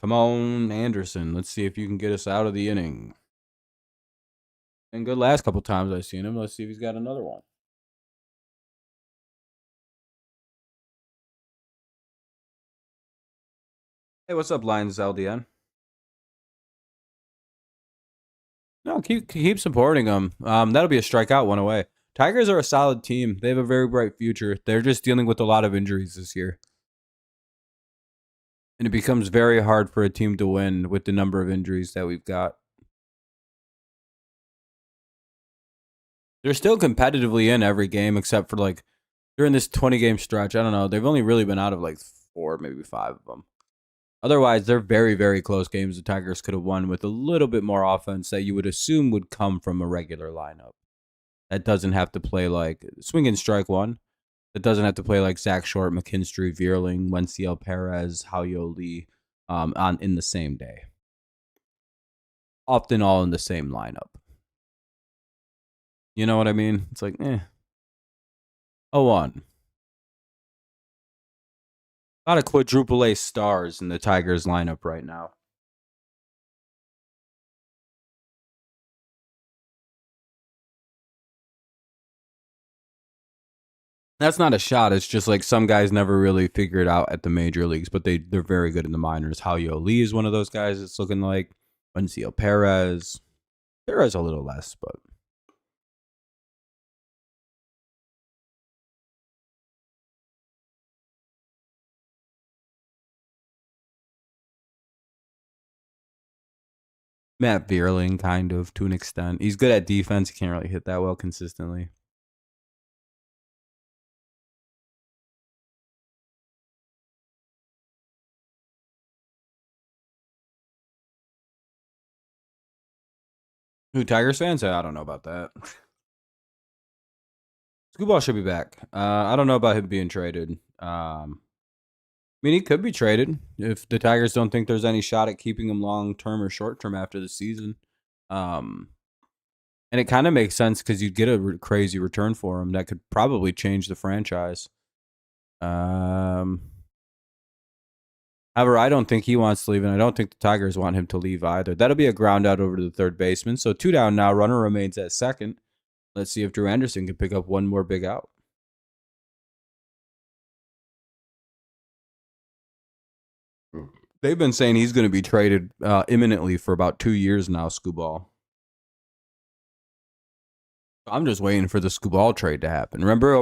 Come on, Anderson. Let's see if you can get us out of the inning. And good last couple times I've seen him. Let's see if he's got another one. Hey, what's up, Lions LDN? No, keep supporting them. That'll be a strikeout, one away. Tigers are a solid team. They have a very bright future. They're just dealing with a lot of injuries this year. And it becomes very hard for a team to win with the number of injuries that we've got. They're still competitively in every game except for like during this 20-game stretch. I don't know. They've only really been out of like 4, maybe 5 of them. Otherwise, they're very, very close games the Tigers could have won with a little bit more offense that you would assume would come from a regular lineup. That doesn't have to play like swing and strike one. That doesn't have to play like Zach Short, McKinstry, Vierling, Wenciel Perez, Hao-Yo Lee on in the same day. Often all in the same lineup. You know what I mean? It's like, 0-1. A lot of quadruple A stars in the Tigers lineup right now. That's not a shot. It's just like some guys never really figure it out at the major leagues, but they're very good in the minors. Hao-Yo Lee is one of those guys. It's looking like Wenciel Perez. Perez a little less, but Matt Vierling, kind of, to an extent. He's good at defense. He can't really hit that well consistently. Who, Tigers fans? I don't know about that. Scooball should be back. I don't know about him being traded. I mean, he could be traded if the Tigers don't think there's any shot at keeping him long term or short term after the season. And it kind of makes sense because you'd get a crazy return for him that could probably change the franchise. However, I don't think he wants to leave, and I don't think the Tigers want him to leave either. That'll be a ground out over to the third baseman. So 2 down now. Runner remains at second. Let's see if Drew Anderson can pick up one more big out. They've been saying he's going to be traded imminently for about 2 years now, Scooball. I'm just waiting for the Scooball trade to happen. Remember,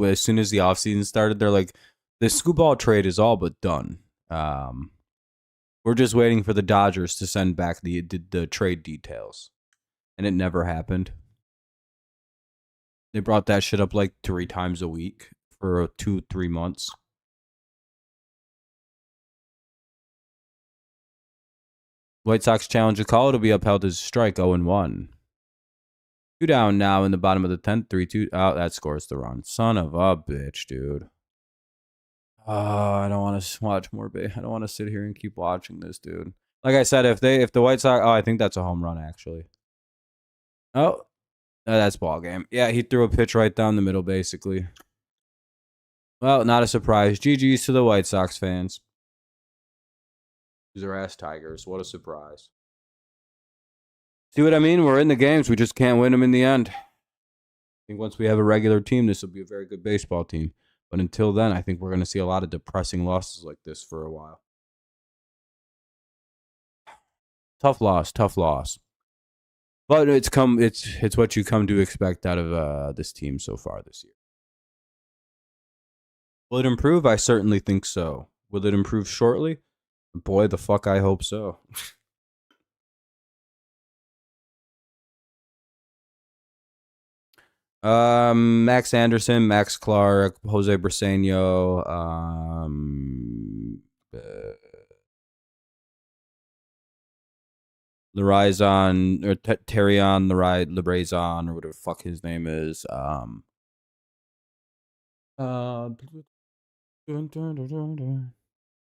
as soon as the offseason started, they're like, the Scooball trade is all but done. We're just waiting for the Dodgers to send back the trade details. And it never happened. They brought that shit up like 3 times a week for 2-3 months. White Sox challenge a call. It'll be upheld as a strike, 0-1. 2 down now in the bottom of the 10th, 3-2. Oh, that scores the run. Son of a bitch, dude. Oh, I don't want to watch more. I don't want to sit here and keep watching this, dude. Like I said, if the White Sox, I think that's a home run actually. Oh, that's ball game. Yeah, he threw a pitch right down the middle, basically. Well, not a surprise. GG's to the White Sox fans. These are ass Tigers. What a surprise. See what I mean? We're in the games. We just can't win them in the end. I think once we have a regular team, this will be a very good baseball team. But until then, I think we're going to see a lot of depressing losses like this for a while. Tough loss. But it's what you come to expect out of this team so far this year. Will it improve? I certainly think so. Will it improve shortly? Boy, the fuck I hope so. Max Anderson, Max Clark, Jose Briseño, Larizon or Terrion Lebrazon or whatever the fuck his name is.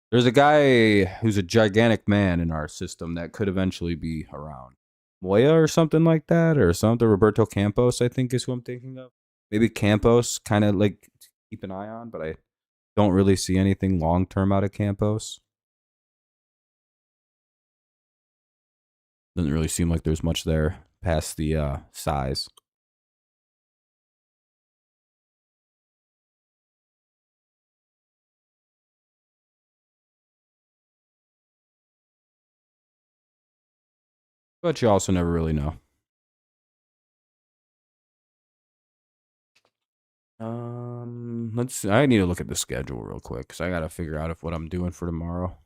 There's a guy who's a gigantic man in our system that could eventually be around. Moya or something like that, or something. Roberto Campos, I think, is who I'm thinking of. Maybe Campos, kind of like keep an eye on, but I don't really see anything long term out of Campos. Doesn't really seem like there's much there past the size. But you also never really know. Let's see. I need to look at the schedule real quick because I gotta figure out if what I'm doing for tomorrow.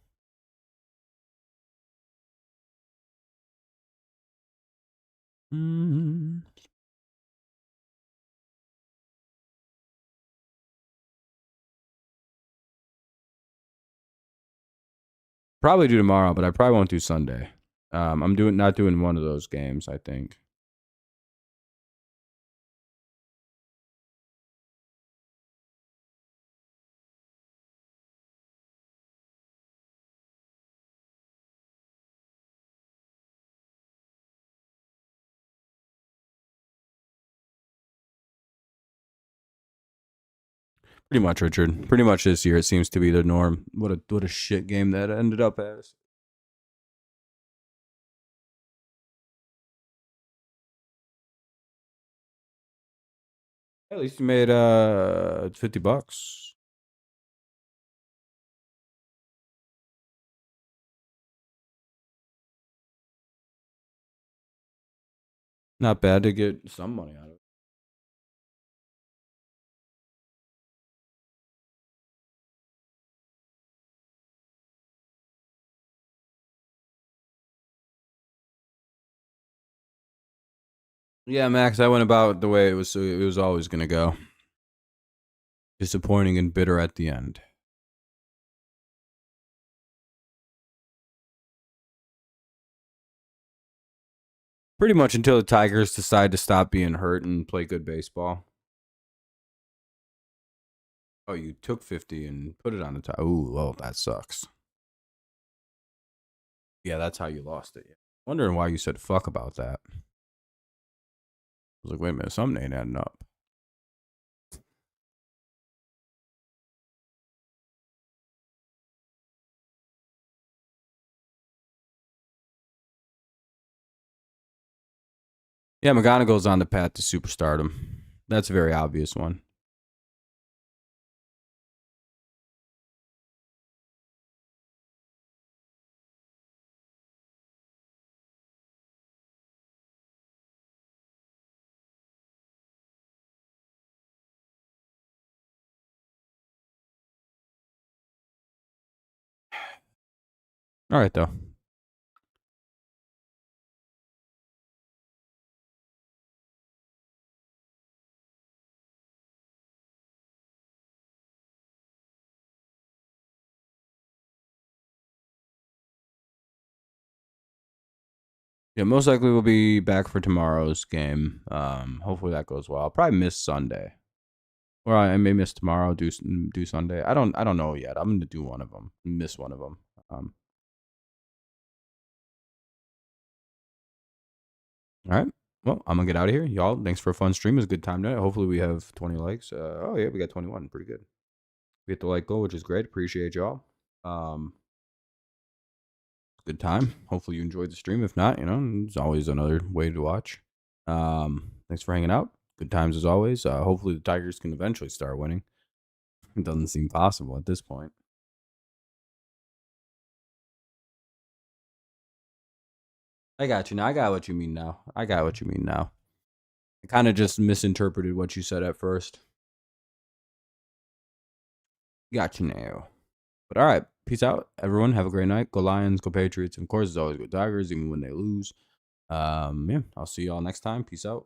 Probably do tomorrow, but I probably won't do Sunday. I'm not doing one of those games, I think. Pretty much, Richard. Pretty much this year, it seems to be the norm. What a shit game that ended up as. At least you made $50. Not bad to get some money out of it. Yeah, Max, I went about the way it was always gonna go. Disappointing and bitter at the end. Pretty much until the Tigers decide to stop being hurt and play good baseball. Oh, you took 50 and put it on the top. Ooh, well, that sucks. Yeah, that's how you lost it. Wondering why you said fuck about that. I was like, wait a minute, something ain't adding up. Yeah, McGonagall's on the path to superstardom. That's a very obvious one. All right, though. Yeah, most likely we'll be back for tomorrow's game. Hopefully that goes well. I'll probably miss Sunday, or I may miss tomorrow. Do Sunday. I don't know yet. I'm gonna do one of them. Miss one of them. All right. Well, I'm gonna get out of here, y'all. Thanks for a fun stream. It was a good time tonight. Hopefully we have 20 likes. Oh yeah, we got 21. Pretty good. We hit the like goal, which is great. Appreciate y'all. Um, good time. Hopefully you enjoyed the stream. If not, there's always another way to watch. Thanks for hanging out. Good times as always. Hopefully the Tigers can eventually start winning. It doesn't seem possible at this point. I got you now. I got what you mean now. I kind of just misinterpreted what you said at first. Got you now. But all right. Peace out, everyone. Have a great night. Go Lions. Go Patriots. And of course, it's always go Tigers, even when they lose. Yeah. I'll see y'all next time. Peace out.